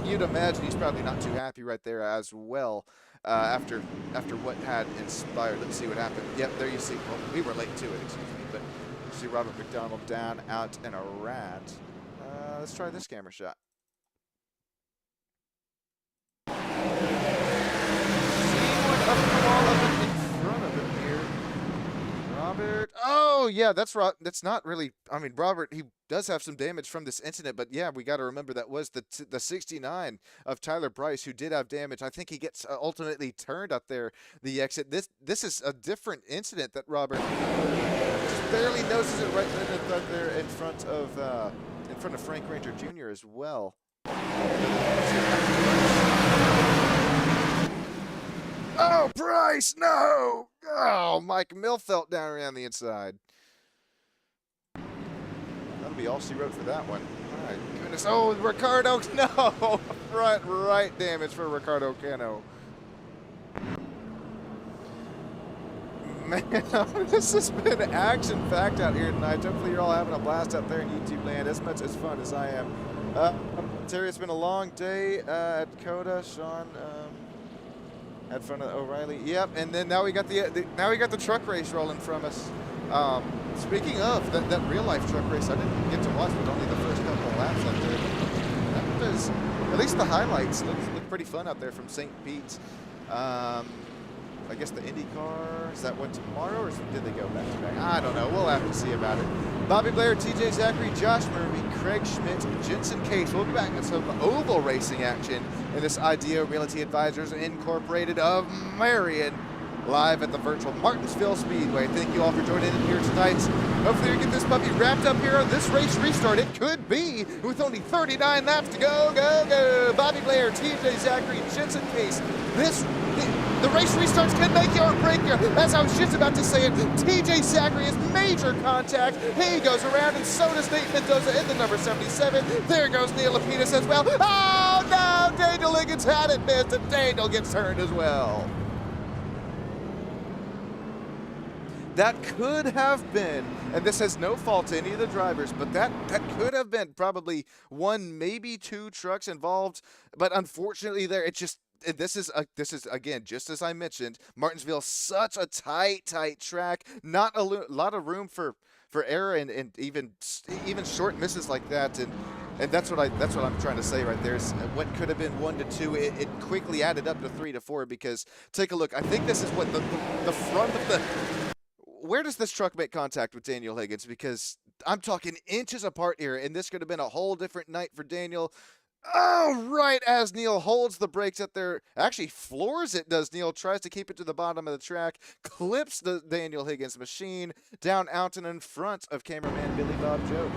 You'd imagine he's probably not too happy right there as well after what had inspired. Let's see what happened. Yep, there you see. Well, we were late to it, excuse me, but you see Robert McDonald down, out, and a rat. Let's try this camera shot. Robert. Oh, yeah, that's right. That's not really. I mean, Robert, he does have some damage from this incident, but yeah, we got to remember that was the 69 of Tyler Bryce who did have damage. I think he gets ultimately turned up there the exit. This is a different incident that Robert just barely notices it right there in front of Frank Ranger Jr. as well. Oh, Bryce, no! Oh, Mike Milfelt down around the inside. That'll be all she wrote for that one. My goodness. Oh, Ricardo, no! Front right damage for Ricardo Cano. Man, this has been action-packed out here tonight. Hopefully you're all having a blast out there in YouTube land, as much as fun as I am. Terry, it's been a long day at Coda. Sean, had fun at O'Reilly. Yep, and then now we got the truck race rolling from us. Speaking of that real life truck race, I didn't get to watch, but only the first couple of laps out there. That was, at least the highlights look pretty fun out there from St. Pete's. I guess the IndyCar, is that one tomorrow, or did they go back to back? I don't know. We'll have to see about it. Bobby Blair, TJ Zachary, Josh Murphy, Craig Schmidt, Jensen Case. We'll be back with some oval racing action in this Idea Realty Advisors Incorporated of Marion, live at the virtual Martinsville Speedway. Thank you all for joining in here tonight. Hopefully we get this puppy wrapped up here on this race restart. It could be with only 39 laps to go, go, go. Bobby Blair, TJ Zachary, Jensen Case. The race restarts can make you or break you. As I was just about to say it, TJ Zachary has major contact. He goes around, and so does Nate Mendoza in the number 77. There goes Neil Lapidus as well. Oh, no! Daniel Higgins had it missed, and Daniel gets turned as well. That could have been, and this has no fault to any of the drivers, but that could have been probably one, maybe two trucks involved. But unfortunately, this is again, just as I mentioned, Martinsville, such a tight track, not a lot of room for error and even short misses like that, and that's what I'm trying to say right there. Is what could have been 1 to 2, it quickly added up to 3 to 4, because take a look. I think this is what the front of the. Where does this truck make contact with Daniel Higgins? Because I'm talking inches apart here, and this could have been a whole different night for Daniel. Oh, right as Neil holds the brakes at there, actually floors it, does Neil, tries to keep it to the bottom of the track, clips the Daniel Higgins machine down out and in front of cameraman Billy Bob Joe.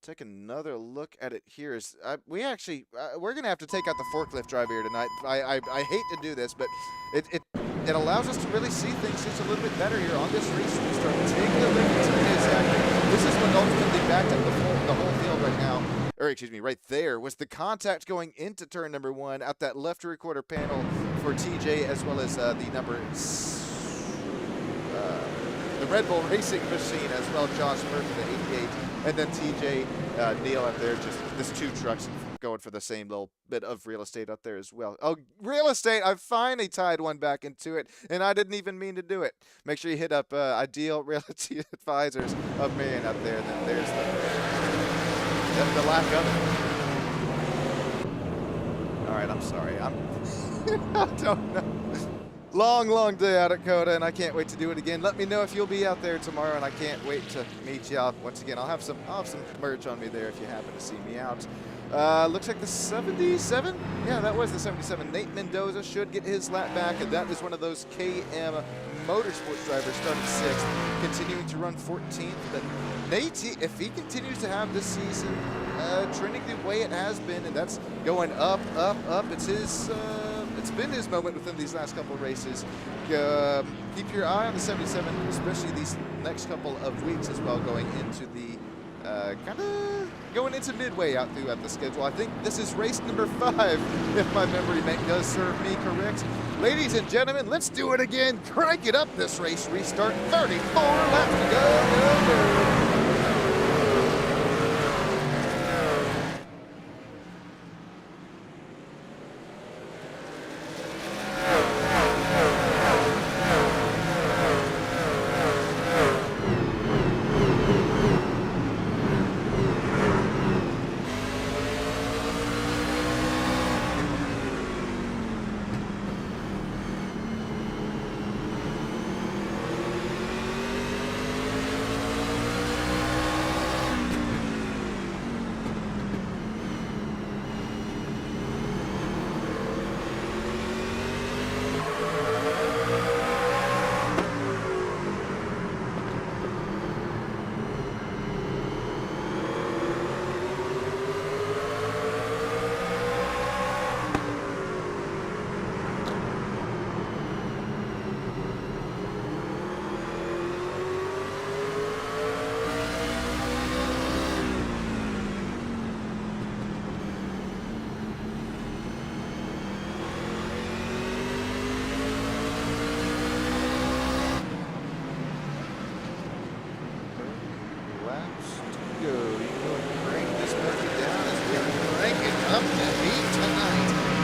Take another look at it here. We're going to have to take out the forklift driver here tonight. I hate to do this, but it allows us to really see things just a little bit better here on this race restart. Take a look at today's action. This is what ultimately backed up the whole field right now. Or excuse me, right there was the contact going into turn number 1 at that left rear-quarter panel for TJ, as well as the Red Bull Racing machine as well, Josh Murphy, the 88, and then TJ, Neil up there, just this 2 trucks going for the same little bit of real estate up there as well. Oh, real estate, I finally tied one back into it, and I didn't even mean to do it. Make sure you hit up Ideal Realty Advisors of Marion up there, and then there's the lack of it. All right, I'm sorry. I don't know. Long day out at COTA, and I can't wait to do it again. Let me know if you'll be out there tomorrow, and I can't wait to meet you out once again. I'll have some merch on me there if you happen to see me out. Looks like the 77. Yeah, that was the 77. Nate Mendoza should get his lap back, and that is one of those KM Motorsports drivers, starting 6th, continuing to run 14th. But Nate, if he continues to have this season trending the way it has been, and that's going up, it's been his moment within these last couple of races. Keep your eye on the 77, especially these next couple of weeks as well, going into the going into midway out throughout the schedule. I think this is race number 5, if my memory does serve me correct. Ladies and gentlemen, let's do it again. Crank it up this race restart. 34 laps to go.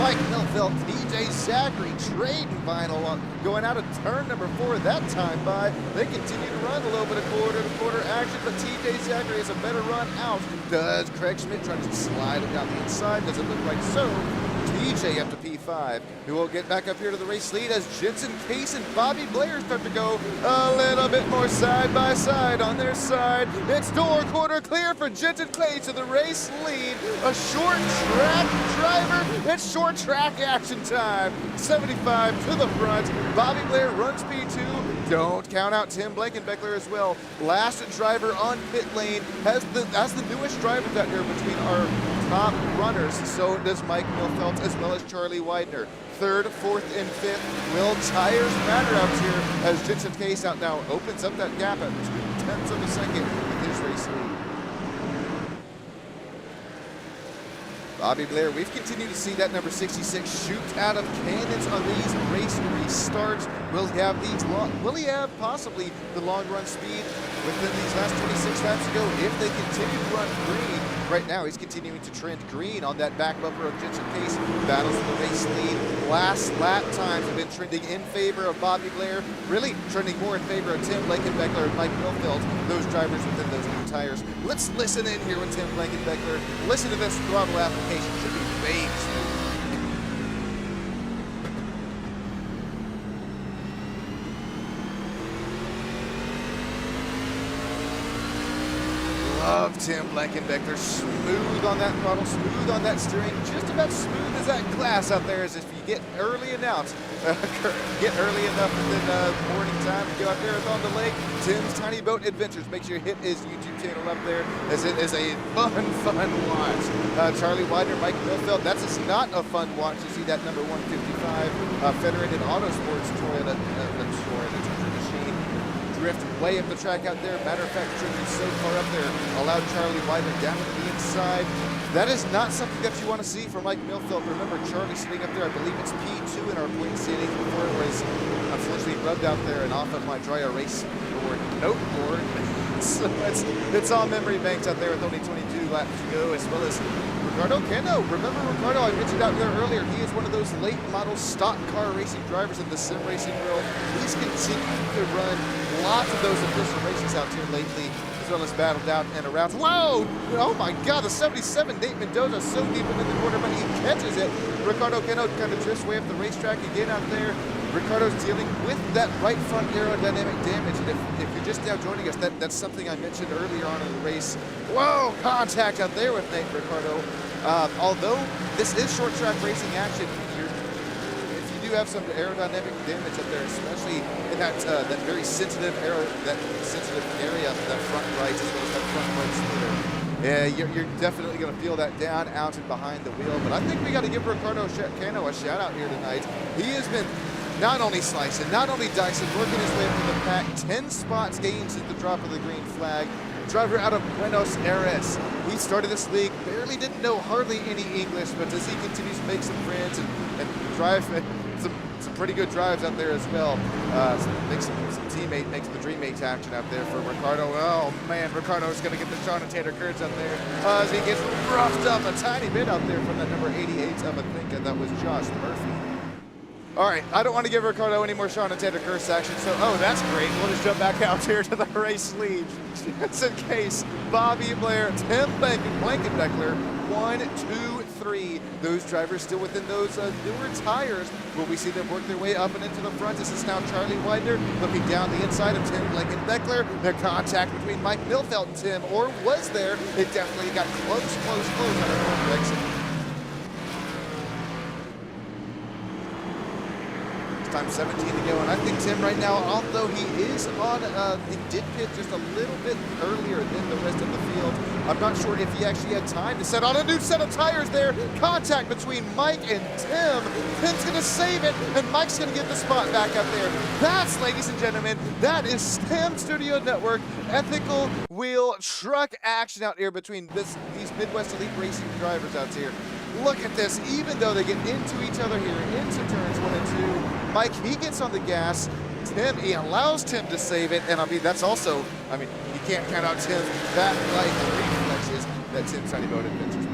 Mike Millfield, TJ Zachary trading vinyl going out of turn number 4 that time by. They continue to run a little bit of quarter-to-quarter action, but TJ Zachary has a better run out. Does Craig Schmidt trying to slide him down the inside? Does it look like so? TJ up to P5, who will get back up here to the race lead as Jensen Case and Bobby Blair start to go a little bit more side by side on their side. It's door quarter clear for Jensen Case to the race lead. A short track driver. It's short track action time. 75 to the front. Bobby Blair runs P2. Don't count out Tim Blankenbeckler as well. Last driver on pit lane has the newest drivers out here between our top runners. So does Mike Millfelt as well as Charlie Widener. Third, fourth, and fifth. Will tires matter out here as Jensen Case out now opens up that gap at 2/10 of a second with his race lead. Bobby Blair, we've continued to see that number 66 shoot out of cannons on these race restarts. Will he have possibly the long run speed within these last 26 laps to go if they continue to run green? Right now, he's continuing to trend green on that back bumper of Jensen Case. Battles for the race lead. Last lap times have been trending in favor of Bobby Blair, really trending more in favor of Tim Blankenbeckler and Mike Millfield, those drivers within those new tires. Let's listen in here with Tim Blankenbeckler. Listen to this throttle application. Should be way smooth. Love Tim Blankenbeckler, smooth on that throttle, smooth on that steering, just about smooth as that glass out there. As if you get early enough, within morning time to go out there on the lake. Tim's Tiny Boat Adventures. Make sure you hit his YouTube channel up there, as it is a fun watch. Charlie Widener, Mike Millfeld. That's just not a fun watch. You see that number 155 Federated Autosports Toyota machine drift way up the track out there. Matter of fact, drifting so far up there, allowed Charlie Widener down to the inside. That is not something that you want to see from Mike Millfield. Remember, Charlie sitting up there, I believe it's P2 in our point standings before it was unfortunately rubbed out there and off of my Dryer race board, note board. So it's all memory banks out there with only 22 laps to go, as well as Ricardo Cano. Remember Ricardo, I mentioned out there earlier, he is one of those late model stock car racing drivers in the sim racing world. He's continued to run lots of those official races out here lately, as well as battled out and around. Whoa! Oh my God, the 77 Nate Mendoza so deep into the corner, but he catches it. Ricardo Cano kind of drifts way up the racetrack again out there. Ricardo's dealing with that right front aerodynamic damage, and if you're just now joining us, that's something I mentioned earlier on in the race. Whoa, contact out there with Nate Ricardo. Although this is short track racing action, if you do have some aerodynamic damage up there, especially in that very sensitive area, that front right, as well as that front right splitter. Yeah, you're definitely going to feel that down, out, and behind the wheel. But I think we got to give Ricardo Cano a shout out here tonight. He has been not only slicing, not only dicing, working his way through the pack. 10 spots gained since the drop of the green flag. Driver out of Buenos Aires. He started this league, barely didn't know hardly any English, but as he continues to make some friends and drive some pretty good drives out there as well. Makes some the dream mates action out there for Ricardo. Oh man, Ricardo's gonna get the Sean and Tater Kurtz out there as he gets roughed up a tiny bit out there from that number 88 of I think that was Josh Murphy. All right, I don't want to give Ricardo any more Sean and Tater Kurtz action, so that's great. We'll just jump back out here to the race lead. Just in case, Bobby Blair, Tim Blankenbeckler, 1, 2, 3. Those drivers still within those newer tires. Will we see them work their way up and into the front? This is now Charlie Widener looking down the inside of Tim Blankenbeckler. The contact between Mike Millfeld and Tim, or was there? It definitely got close on the north direction. Time 17 to go, and I think Tim right now, although he is on, he did pit just a little bit earlier than the rest of the field. I'm not sure if he actually had time to set on a new set of tires there. Contact between Mike and Tim. Tim's gonna save it, and Mike's gonna get the spot back up there. That's, ladies and gentlemen, that is Stamm Studio Network ethical wheel truck action out here between these Midwest Elite Racing drivers out here. Look at this, even though they get into each other here, into turns 1 and 2, Mike, he gets on the gas. Tim, he allows Tim to save it, and that's also, you can't count out Tim's that light reflexes that Tim's Tiny Boat Adventures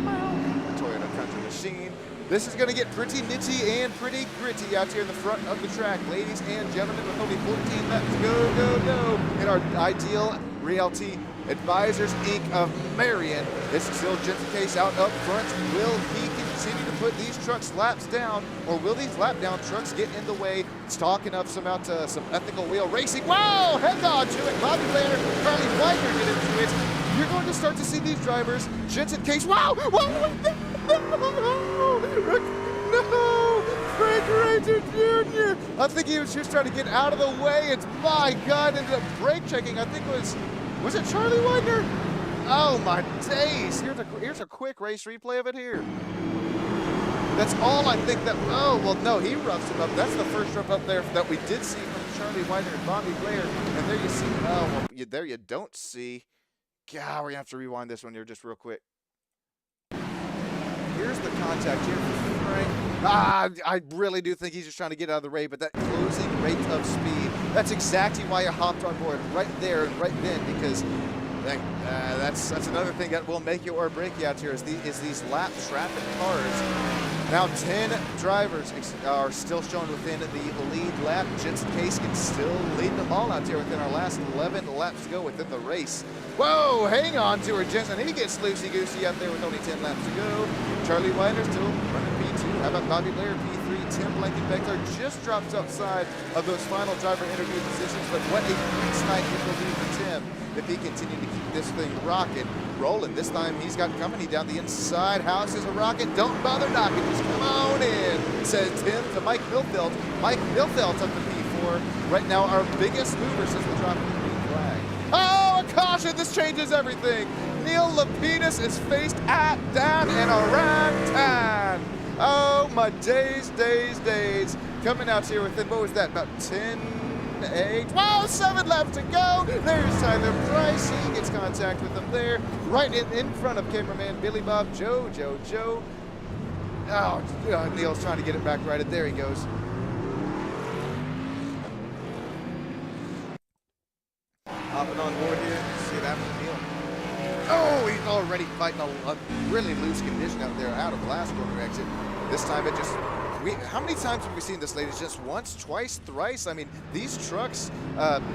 Toyota Country Machine. This is going to get pretty nitty and pretty gritty out here in the front of the track. Ladies and gentlemen, with only 14 laps to go in our ideal Realty Advisors Inc. of Marion. It's still Jensen Case out up front. Will he continue to put these trucks laps down, or will these lap down trucks get in the way? It's talking of some ethical wheel racing. Wow, head on to it. Bobby Blair, Charlie Whitener get into it. You're going to start to see these drivers. Jensen Case, wow, no, Frank Ranger Jr. I think he was just trying to get out of the way. It's, my God, ended up brake checking. I think it was it Charlie Whitener? Oh my days. Here's a quick race replay of it here. That's all I think that, oh, well, no, he roughs him up. That's the first rough up there that we did see from Charlie Whitener and Bobby Blair. And there you see, oh, well, there you don't see. God, we're going to have to rewind this one here just real quick. Here's the contact here for Frank. I really do think he's just trying to get out of the way, but that closing rate of speed, that's exactly why I hopped on board right there and right then, because that's another thing that will make you or break you out here is these lap traffic cars. Now 10 drivers are still shown within the lead lap. Jensen Case can still lead them all out here within our last 11 laps to go within the race. Whoa, hang on to her, Jensen. He gets loosey-goosey out there with only 10 laps to go. Charlie Whitener still running P2. How about Bobby Blair, P3? Tim Blankenbeckler just drops outside of those final driver interview positions, but what a great night it will be for Tim if he continued to keep this thing rocking, rolling. This time he's got company down the inside. House is a rocket. Don't bother knocking. Just come on in, says Tim to Mike Milfeld. Mike Milfeld's up to P4. Right now our biggest mover since the drop of the green flag. Oh, a caution. This changes everything. Neil Lapidus is faced at, down, and around town. Oh, my days. Coming out here within, what was that, about 10, 8, wow, 7 laps to go. There's Tyler Price. He gets contact with them there. Right in front of cameraman Billy Bob. Joe. Oh, Neil's trying to get it back right. There he goes. Hopping on board here. See what happens to Neil. Oh, he's already fighting a really loose condition out there out of last corner exit. This time it just, how many times have we seen this, ladies? Just once, twice, thrice? I mean, these trucks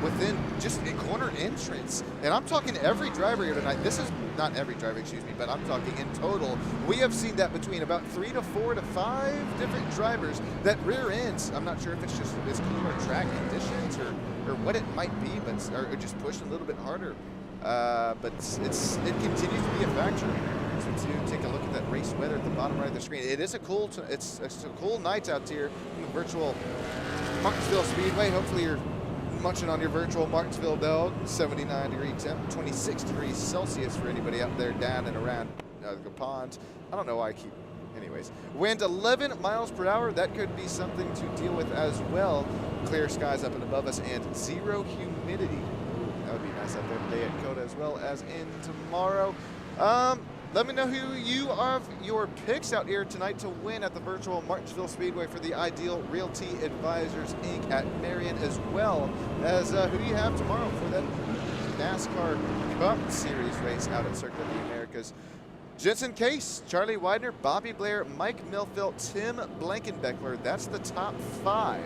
within just a corner entrance. And I'm talking every driver here tonight. This is not every driver, excuse me, but I'm talking in total. We have seen that between about 3 to 4 to 5 different drivers that rear ends. I'm not sure if it's just this cooler track conditions or what it might be, but or just push a little bit harder. But it continues to be a factor. So to take a look at that race weather at the bottom right of the screen, it is it's a cool night out here in the virtual Martinsville Speedway. Hopefully you're munching on your virtual Martinsville dog. 79-degree temp, 26 degrees Celsius for anybody out there down and around the pond. I don't know why I keep. Anyways, wind 11 miles per hour. That could be something to deal with as well. Clear skies up and above us and zero humidity. That would be nice out there today at Coda as well as in tomorrow. Let me know who you are, your picks out here tonight to win at the virtual Martinsville Speedway for the Ideal Realty Advisors Inc. at Marion, as well as who do you have tomorrow for that NASCAR Cup Series race out at Circuit of the Americas. Jensen Case, Charlie Whitener, Bobby Blair, Mike Milfeld, Tim Blankenbeckler. That's the top 5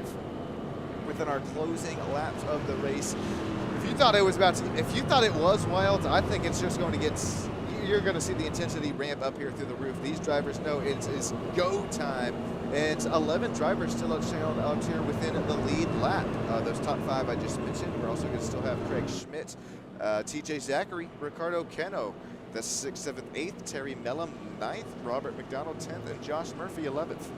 within our closing laps of the race. If you thought it was wild, I think it's just going to get. You're going to see the intensity ramp up here through the roof. These drivers know it's go time. And 11 drivers still out here within the lead lap. Those top 5 I just mentioned. We're also going to still have Craig Schmidt, TJ Zachary, Ricardo Keno, the 6th, 7th, 8th, Terry Mellum 9th, Robert McDonald 10th, and Josh Murphy 11th.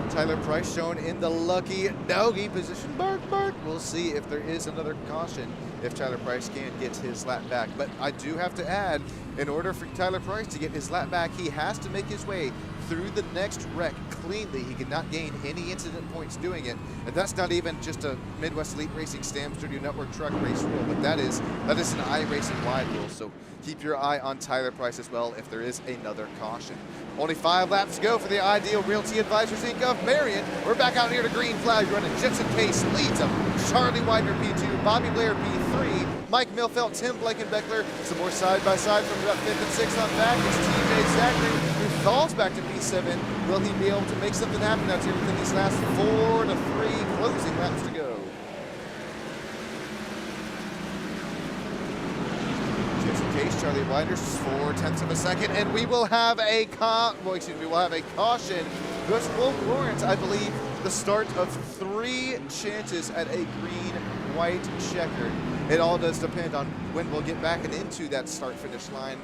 Tyler Price shown in the lucky doggy position. Bark. We'll see if there is another caution if Tyler Price can't get his lap back. But I do have to add, in order for Tyler Price to get his lap back, he has to make his way through the next wreck cleanly. He could not gain any incident points doing it, and that's not even just a Midwest Elite Racing Stamm Studio Network truck race rule, but that is an iRacing wide rule, so keep your eye on Tyler Price as well if there is another caution. Only 5 laps to go for the Ideal Realty Advisors Inc. of Marion. We're back out here to green flag running. Jensen Case leads them. Charlie Widener P2, Bobby Blair P3, Mike Milfelt, Tim Blankenbeckler. Some more side-by-side from about 5th and 6th on back. It's TJ Zachary who falls back to P7. Will he be able to make something happen out here within these last 4 to 3 closing laps to go? Jensen Case, Charlie Widener, 0.4 of a second, and we will have a caution. Gus Wolf Lawrence, I believe, the start of 3 chances at a green-white checkered. It all does depend on when we'll get back and into that start-finish line.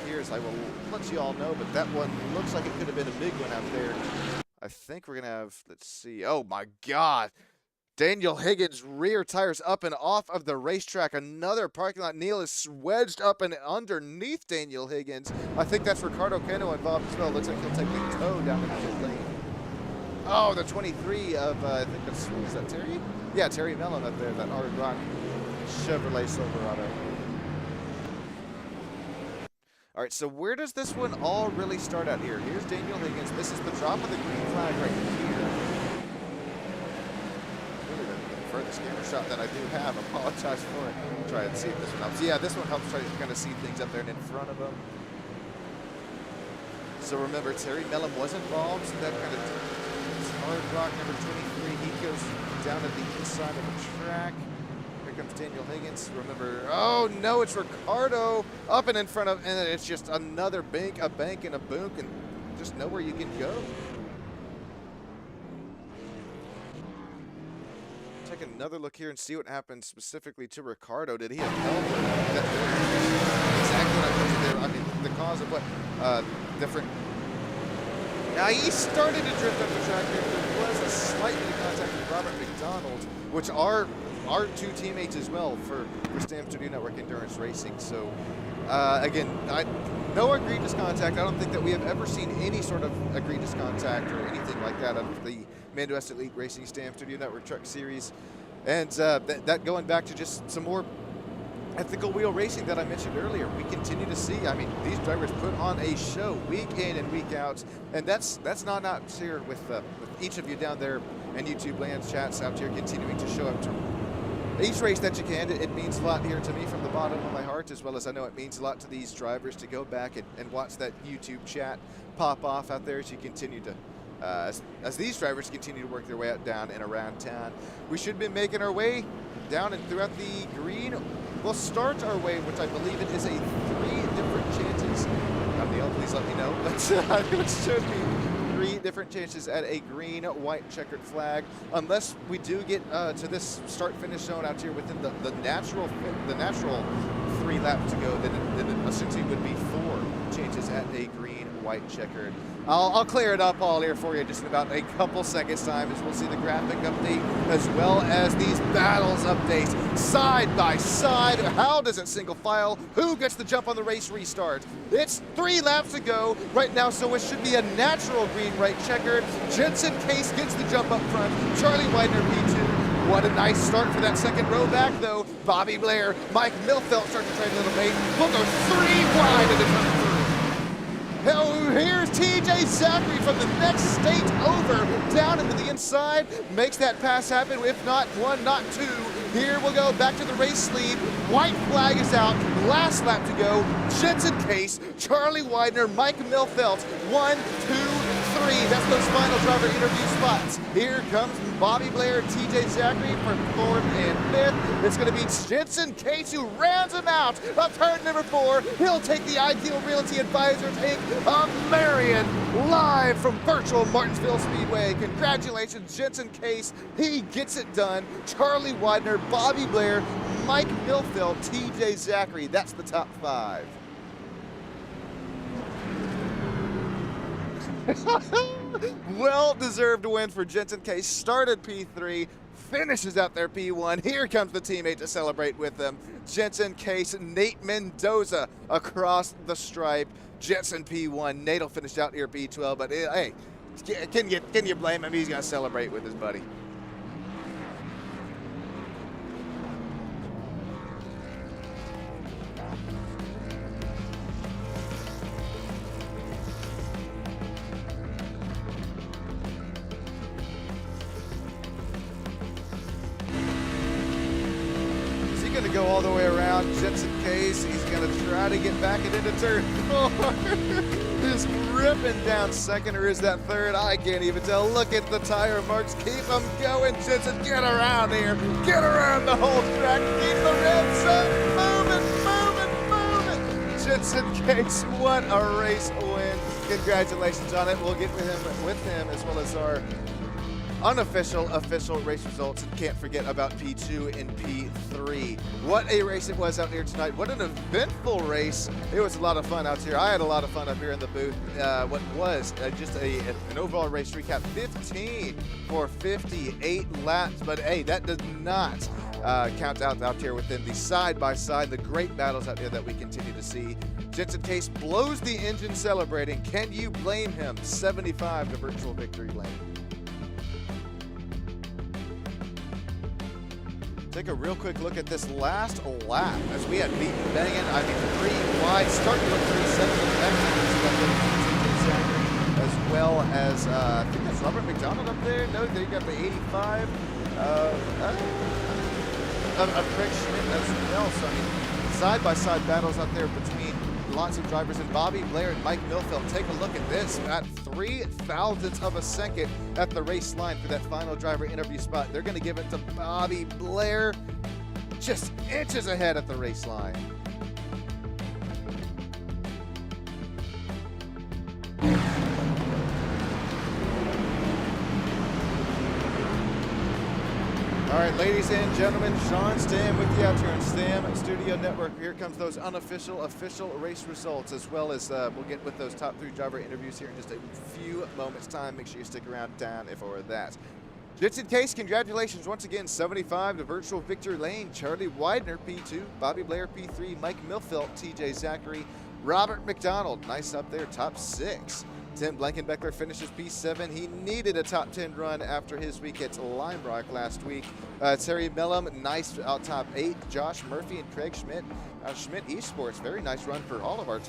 Here's, I will let you all know, but that one looks like it could have been a big one out there. I think we're going to have, let's see, oh my God. Daniel Higgins' rear tires up and off of the racetrack. Another parking lot. Neil is wedged up and underneath Daniel Higgins. I think that's Ricardo Cano involved as well. Looks like he'll take the toe down the pit lane. Oh, the 23 of, I think that's, is that Terry? Yeah, Terry Mellon up there, that Hard Rock Chevrolet Silverado. All right, so where does this one all really start out here? Here's Daniel Higgins. This is the drop of the green flag right here. Furthest camera shot that I do have. Apologize for it. Try and see if this one helps. Yeah, this one helps try to kind of see things up there and in front of them. So remember, Terry Mellon was involved, so that kind of Hard Rock number 23. He goes down to the inside of the track. Here comes Daniel Higgins. Remember, oh no, it's Ricardo up and in front of, and it's just another bank, a bank and a boonk, and just nowhere you can go. Take another look here and see what happened specifically to Ricardo. Did he have help? Exactly what I mentioned there. I mean, the cause of what? Different. Now, he started to drift up the track here. There was a slight bit of contact with Robert McDonald, which are our 2 teammates as well for Stamm Studio Network Endurance Racing. So, again, no egregious contact. I don't think that we have ever seen any sort of egregious contact or anything like that of the Midwest Elite Racing Stamm Studio Network Truck Series. And that going back to just some more ethical wheel racing that I mentioned earlier, we continue to see, I mean, these drivers put on a show week in and week out, and that's not here with each of you down there and YouTube land chats out here continuing to show up to each race that you can. It means a lot here to me from the bottom of my heart, as well as I know it means a lot to these drivers to go back and watch that YouTube chat pop off out there as you continue to as these drivers continue to work their way out down and around town. We should be making our way down and throughout the green. We'll start our way, which I believe it is a 3 different chances. Neil, please let me know. But it should be 3 different chances at a green, white checkered flag, unless we do get to this start-finish zone out here within the natural 3 laps to go. Then it essentially would be 4 chances at a green, white checkered. I'll clear it up all here for you just in about a couple seconds time, as we'll see the graphic update as well as these battles updates side by side. How does it single file? Who gets the jump on the race restart? It's 3 laps to go right now, so it should be a natural green right checkered. Jensen Case gets the jump up front. Charlie Widener P2. What a nice start for that second row back, though. Bobby Blair, Mike Milfelt start to trade a little bait. We'll go 3 wide into turn 3. Oh, here's TJ Zachary from the next state over, down into the inside, makes that pass happen, if not 1, not 2. Here we'll go back to the race sleeve. White flag is out, last lap to go. Jensen Case, Charlie Widener, Mike Milfelt, 1, 2, 3. That's those final driver interview spots. Here comes Bobby Blair, TJ Zachary from 4th and 5th. It's going to be Jensen Case who rounds him out of turn number 4. He'll take the Ideal Realty Advisors Inc. of Marion live from virtual Martinsville Speedway. Congratulations, Jensen Case. He gets it done. Charlie Widener, Bobby Blair, Mike Milfelt, TJ Zachary. That's the top 5. Well-deserved win for Jensen Case. Started P3, finishes out there P1. Here comes the teammate to celebrate with them. Jensen Case, Nate Mendoza across the stripe. Jetson P1. Natal finished out here P12, but hey, can you blame him? He's going to celebrate with his buddy. Going to go all the way around. Jetson Case, he's going to try to get back into turn 4. Just ripping down second, or is that third? I can't even tell. Look at the tire marks. Keep them going, Jetson. Get around here. Get around the whole track. Keep the red sun moving. Jetson Case, what a race win. Congratulations on it. We'll get with him as well as our unofficial, official race results, and can't forget about P2 and P3. What a race it was out here tonight. What an eventful race. It was a lot of fun out here. I had a lot of fun up here in the booth. What was just an overall race recap, 15 for 58 laps, but hey, that does not count out here within the side-by-side, the great battles out there that we continue to see. Jetson Case blows the engine celebrating. Can you blame him? 75 to virtual victory lane. Take a real quick look at this last lap as we had beaten banging. I mean, 3 wide, starting to look pretty set in the back. As well as, I think that's Robert McDonald up there. No, they got the 85 of Craig Schmidt as well. So, I mean, side-by-side battles out there between lots of drivers, and Bobby Blair and Mike Milfeld. Take a look at this at 3 thousandths of a second at the race line for that final driver interview spot. They're going to give it to Bobby Blair, just inches ahead at the race line. All right, ladies and gentlemen, Sean Stamm with you out here on Stamm Studio Network. Here comes those unofficial, official race results, as well as we'll get with those top 3 driver interviews here in just a few moments' time. Make sure you stick around down for that. Jetson Case, congratulations once again, 75 to virtual victory lane. Charlie Widener, P2. Bobby Blair, P3. Mike Milfeld, TJ Zachary. Robert McDonald, nice up there, top 6. Tim Blankenbeckler finishes P7. He needed a top 10 run after his week at Lime Rock last week. Terry Mellum, nice out top 8. Josh Murphy and Craig Schmidt. Schmidt Esports, very nice run for all of our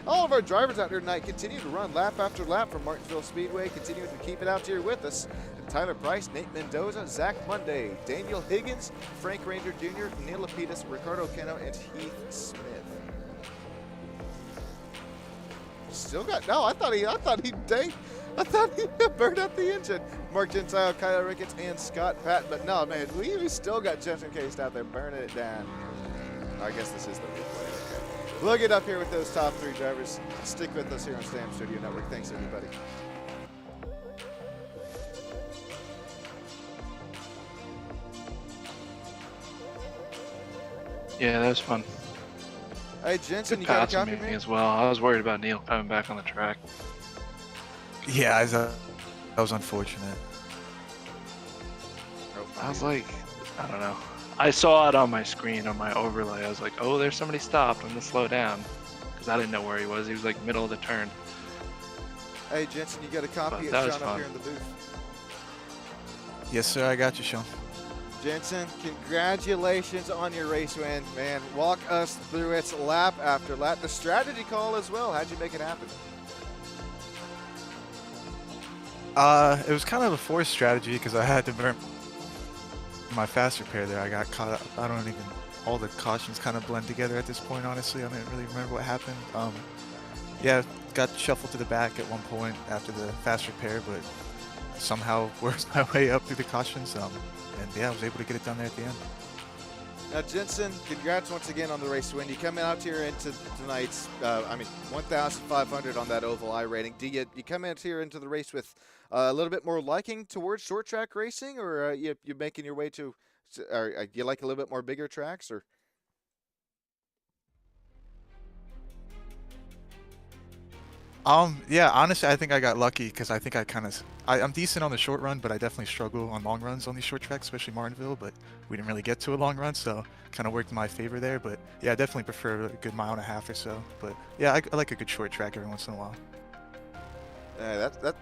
all of our drivers out here tonight continue to run lap after lap from Martinsville Speedway, continuing to keep it out here with us. Tyler Price, Nate Mendoza, Zach Monday, Daniel Higgins, Frank Ranger Jr., Neil Lapidus, Ricardo Cano, and Heath Smith. Still got, no, I thought he burned out the engine. Mark Gentile, Kyle Ricketts, and Scott Patton, but no, man, we still got Jetson Case out there burning it down. I guess this is the replay. Okay. We'll get up here with those top 3 drivers. Stick with us here on Stamm Studio Network. Thanks, everybody. Yeah, that was fun. Hey, Jensen, Good you got a passing copy, me man? as well. I was worried about Neil coming back on the track. Yeah, that was unfortunate. I was like, I don't know. I saw it on my screen, on my overlay. I was like, oh, there's somebody stopped. I'm going to slow down. Because I didn't know where he was. He was like middle of the turn. Hey, Jensen, you got a copy of That was Sean up fun. here in the booth. Yes, sir, I got you, Sean. Jensen, congratulations on your race win, man. Walk us through it lap after lap. The strategy call as well. How'd you make it happen? It was kind of a forced strategy because I had to burn my fast repair there. I got caught up. I don't even, all the cautions kind of blend together at this point, honestly. I don't really remember what happened. Yeah, got shuffled to the back at one point after the fast repair, but somehow worked my way up through the cautions. And yeah, I was able to get it done there at the end. Now, Jensen, congrats once again on the race win. You come out here into tonight's, 1,500 on that oval I rating. Do you come out here into the race with a little bit more liking towards short track racing, or you making your way to, or you like a little bit more bigger tracks, or? Yeah, honestly, I think I got lucky because I think I'm decent on the short run, but I definitely struggle on long runs on these short tracks, especially Martinsville. But we didn't really get to a long run, so kind of worked in my favor there. But yeah, I definitely prefer a good mile and a half or so. But yeah, I like a good short track every once in a while.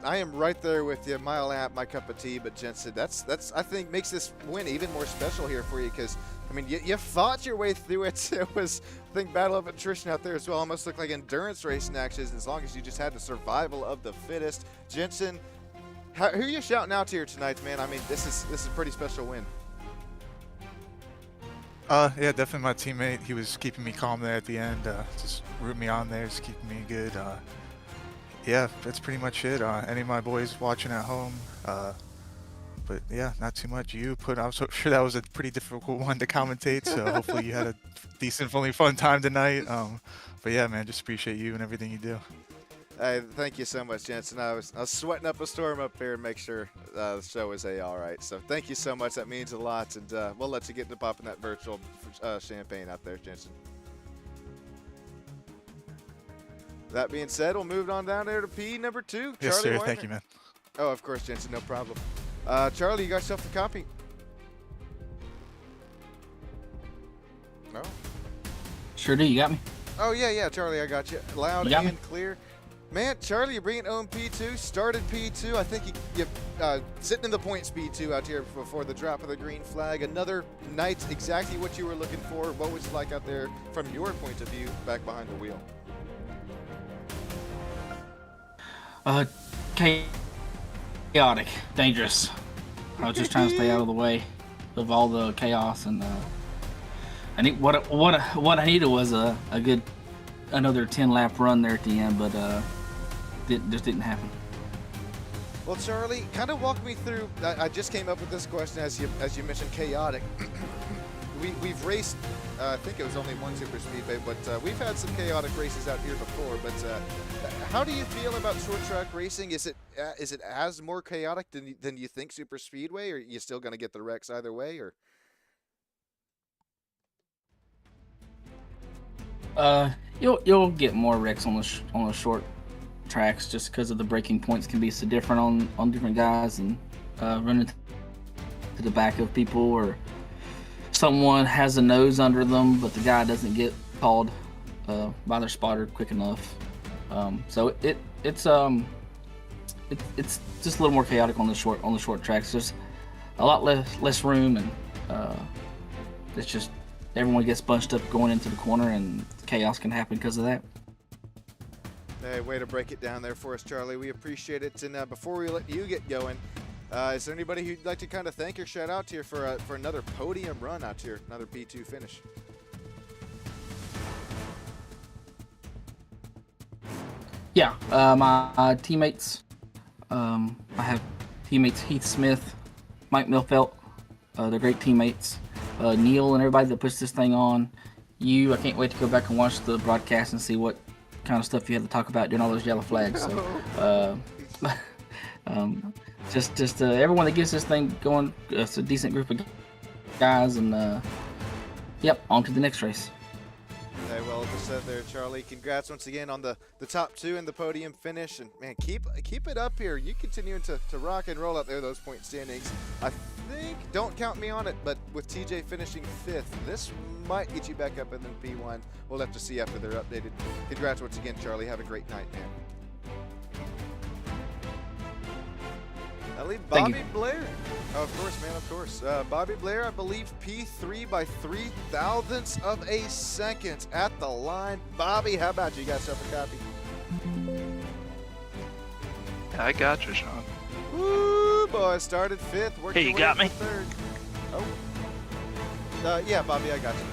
I am right there with you. Mile app, my cup of tea. But Jensen, that's I think makes this win even more special here for you because I mean you fought your way through it. It was I think battle of attrition out there as well. Almost looked like endurance racing actions as long as you just had the survival of the fittest. Jensen, who are you shouting out to here tonight, man? I mean this is a pretty special win. Yeah, definitely my teammate. He was keeping me calm there at the end, just rooting me on there, just keeping me good. Yeah, that's pretty much it. Any of my boys watching at home, but yeah, not too much. I was sure that was a pretty difficult one to commentate, so hopefully you had a decent, fun time tonight. But yeah, man, just appreciate you and everything you do. Thank you so much, Jensen. I was sweating up a storm up here and make sure the show was all right. So thank you so much. That means a lot, and we'll let you get into popping that virtual champagne out there, Jensen. That being said, we'll move on down there to P number 2. Yes, Charlie sir. Weiner. Thank you, man. Oh, of course, Jensen. No problem. Charlie, you got yourself a copy? No? Sure do. You got me? Oh, yeah, Charlie, I got you. Loud You got and me? clear. Man, Charlie, you're bringing home P2, started P2. I think you sitting in the points P2 out here before the drop of the green flag. Another night, exactly what you were looking for. What was it like out there from your point of view back behind the wheel? Chaotic, dangerous. I was just trying to stay out of the way of all the chaos, and I need what I needed was another 10-lap run there at the end, but just didn't happen. Well, Charlie, kind of walk me through. I just came up with this question as you mentioned chaotic. We've raced. I think it was only one super speedway, but we've had some chaotic races out here before. But how do you feel about short track racing? Is it as more chaotic than you think super speedway, or are you still going to get the wrecks either way? Or You'll get more wrecks on the short tracks just because of the braking points can be so different on different guys, and running to the back of people, or someone has a nose under them but the guy doesn't get called by their spotter quick enough. So it's just a little more chaotic on the short tracks. There's a lot less room, and it's just everyone gets bunched up going into the corner, and chaos can happen because of that. Hey, way to break it down there for us, Charlie. We appreciate it. And before we let you get going, is there anybody who'd like to kind of thank or shout out here for another podium run out here, another P2 finish? Yeah, my teammates. I have teammates Heath Smith, Mike Milfelt. They're great teammates. Neil and everybody that puts this thing on. I can't wait to go back and watch the broadcast and see what kind of stuff you had to talk about during all those yellow flags. So, just everyone that gets this thing going. It's a decent group of guys, and yep, on to the next race. Hey, well said there, Charlie. Congrats once again on the top 2 and the podium finish. And man, keep it up here. You continuing to rock and roll out there, those point standings. I think, don't count me on it, but with TJ finishing 5th, this might get you back up in the P1. We'll have to see after they're updated. Congrats once again, Charlie. Have a great night, man. I leave Bobby Blair. Oh, of course, man, of course. Bobby Blair, I believe P3 by 0.003 of a second at the line. Bobby, how about you? You got yourself a copy? I got you, Sean. Woo, boy, started 5th. Worked Hey, your you way got up me? to 3rd. Oh. Yeah, Bobby, I got you.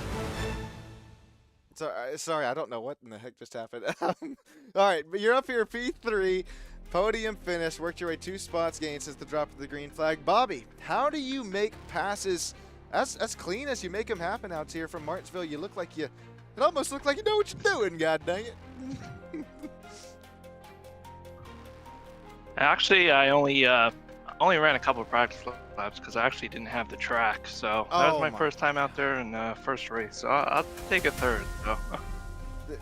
Sorry, I don't know what in the heck just happened. All right, but you're up here, P3. Podium finish, worked your way 2 spots gained since the drop of the green flag. Bobby, how do you make passes as clean as you make them happen out here from Martinsville? You look like it almost looked like you know what you're doing, god dang it. Actually, I only ran a couple of practice laps because I actually didn't have the track. So that was my first time out there and first race. So I'll take a 3rd. So.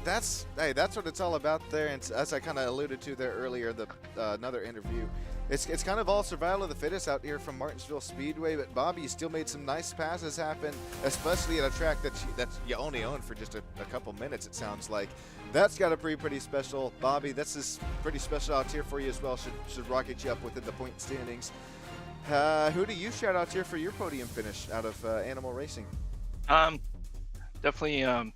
that's what it's all about there. And as I kind of alluded to there earlier, the another interview, it's kind of all survival of the fittest out here from Martinsville Speedway. But Bobby, you still made some nice passes happen, especially at a track that you only own for just a couple minutes. It sounds like that's got to be pretty special, Bobby. This is pretty special out here for you as well. Should rocket you up within the point standings. Who do you shout out here for your podium finish out of Animal Racing? Definitely.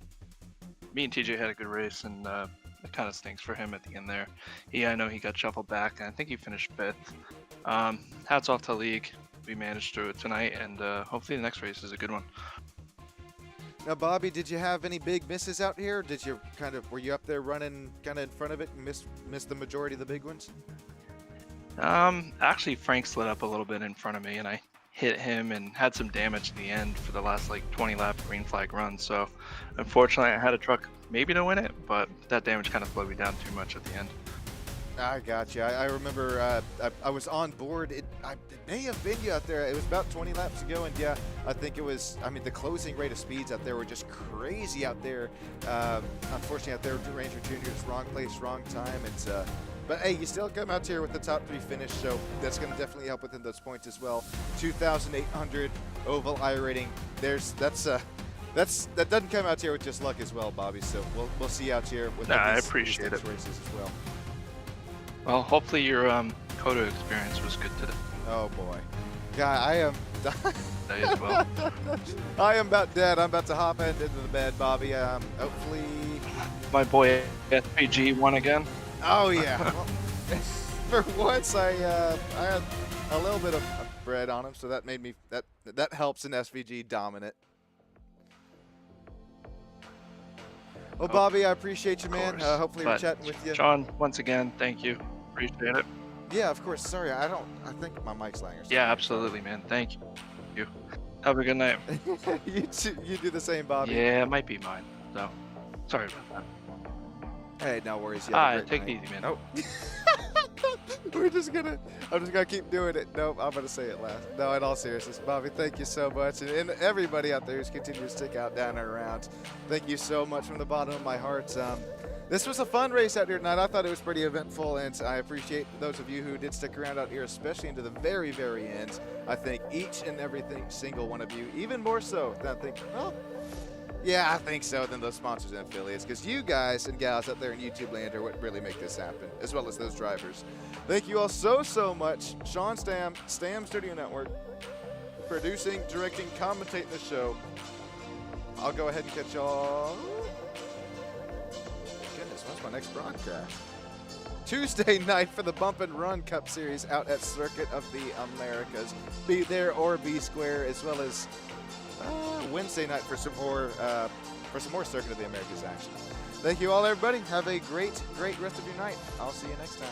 Me and TJ had a good race, and it kind of stinks for him at the end there. I know he got shuffled back, and I think he finished 5th. Hats off to League. We managed through it tonight, and hopefully the next race is a good one. Now, Bobby, did you have any big misses out here? Were you up there running kind of in front of it and missed the majority of the big ones? Actually, Frank slid up a little bit in front of me, and I hit him and had some damage at the end for the last 20 lap green flag run. So unfortunately I had a truck maybe to win it, but that damage kind of slowed me down too much at the end. I got you. I remember I was on board. It may have been you out there. It was about 20 laps ago, and yeah, I think it was. I mean, the closing rate of speeds out there were just crazy out there. Unfortunately, out there, Ranger Juniors, wrong place, wrong time. But hey, you still come out here with the top 3 finish, so that's going to definitely help within those points as well. 2,800 oval I rating. That doesn't come out here with just luck as well, Bobby. So we'll see you out here with I appreciate these it. races as well. Well, hopefully your Kodo experience was good today. Oh boy, God, I am. Today as well. I am about dead. I'm about to hop into the bed, Bobby. Hopefully. My boy SPG won again. Oh yeah. Well, for once, I had a little bit of bread on him, so that made me that helps in SVG dominant. Well, Bobby, I appreciate you, man. Hopefully, we're chatting with you. Sean, once again, thank you. Appreciate it. Yeah, of course. Sorry, I think my mic's lying or something. Yeah, absolutely, man. Thank you. Have a good night. You do the same, Bobby. Yeah, it might be mine. So, sorry about that. Hey, no worries. Take it easy, man. Nope. I'm just gonna keep doing it. Nope, I'm gonna say it last. No, in all seriousness, Bobby, thank you so much, and everybody out there who's continuing to stick out, down and around. Thank you so much from the bottom of my heart. This was a fun race out here tonight. I thought it was pretty eventful, and I appreciate those of you who did stick around out here, especially into the very, very end. I think each and single one of you, even more so than I think so than those sponsors and affiliates, because you guys and gals out there in YouTube land are what really make this happen, as well as those drivers. Thank you all so much. Sean Stamm, Stamm Studio Network, producing, directing, commentating the show. I'll go ahead and catch y'all. Goodness, what's my next broadcast? Tuesday night for the Bump and Run Cup Series out at Circuit of the Americas. Be there or be square, as well as Wednesday night for some more Circuit of the Americas action. Thank you all, everybody. Have a great rest of your night. I'll see you next time.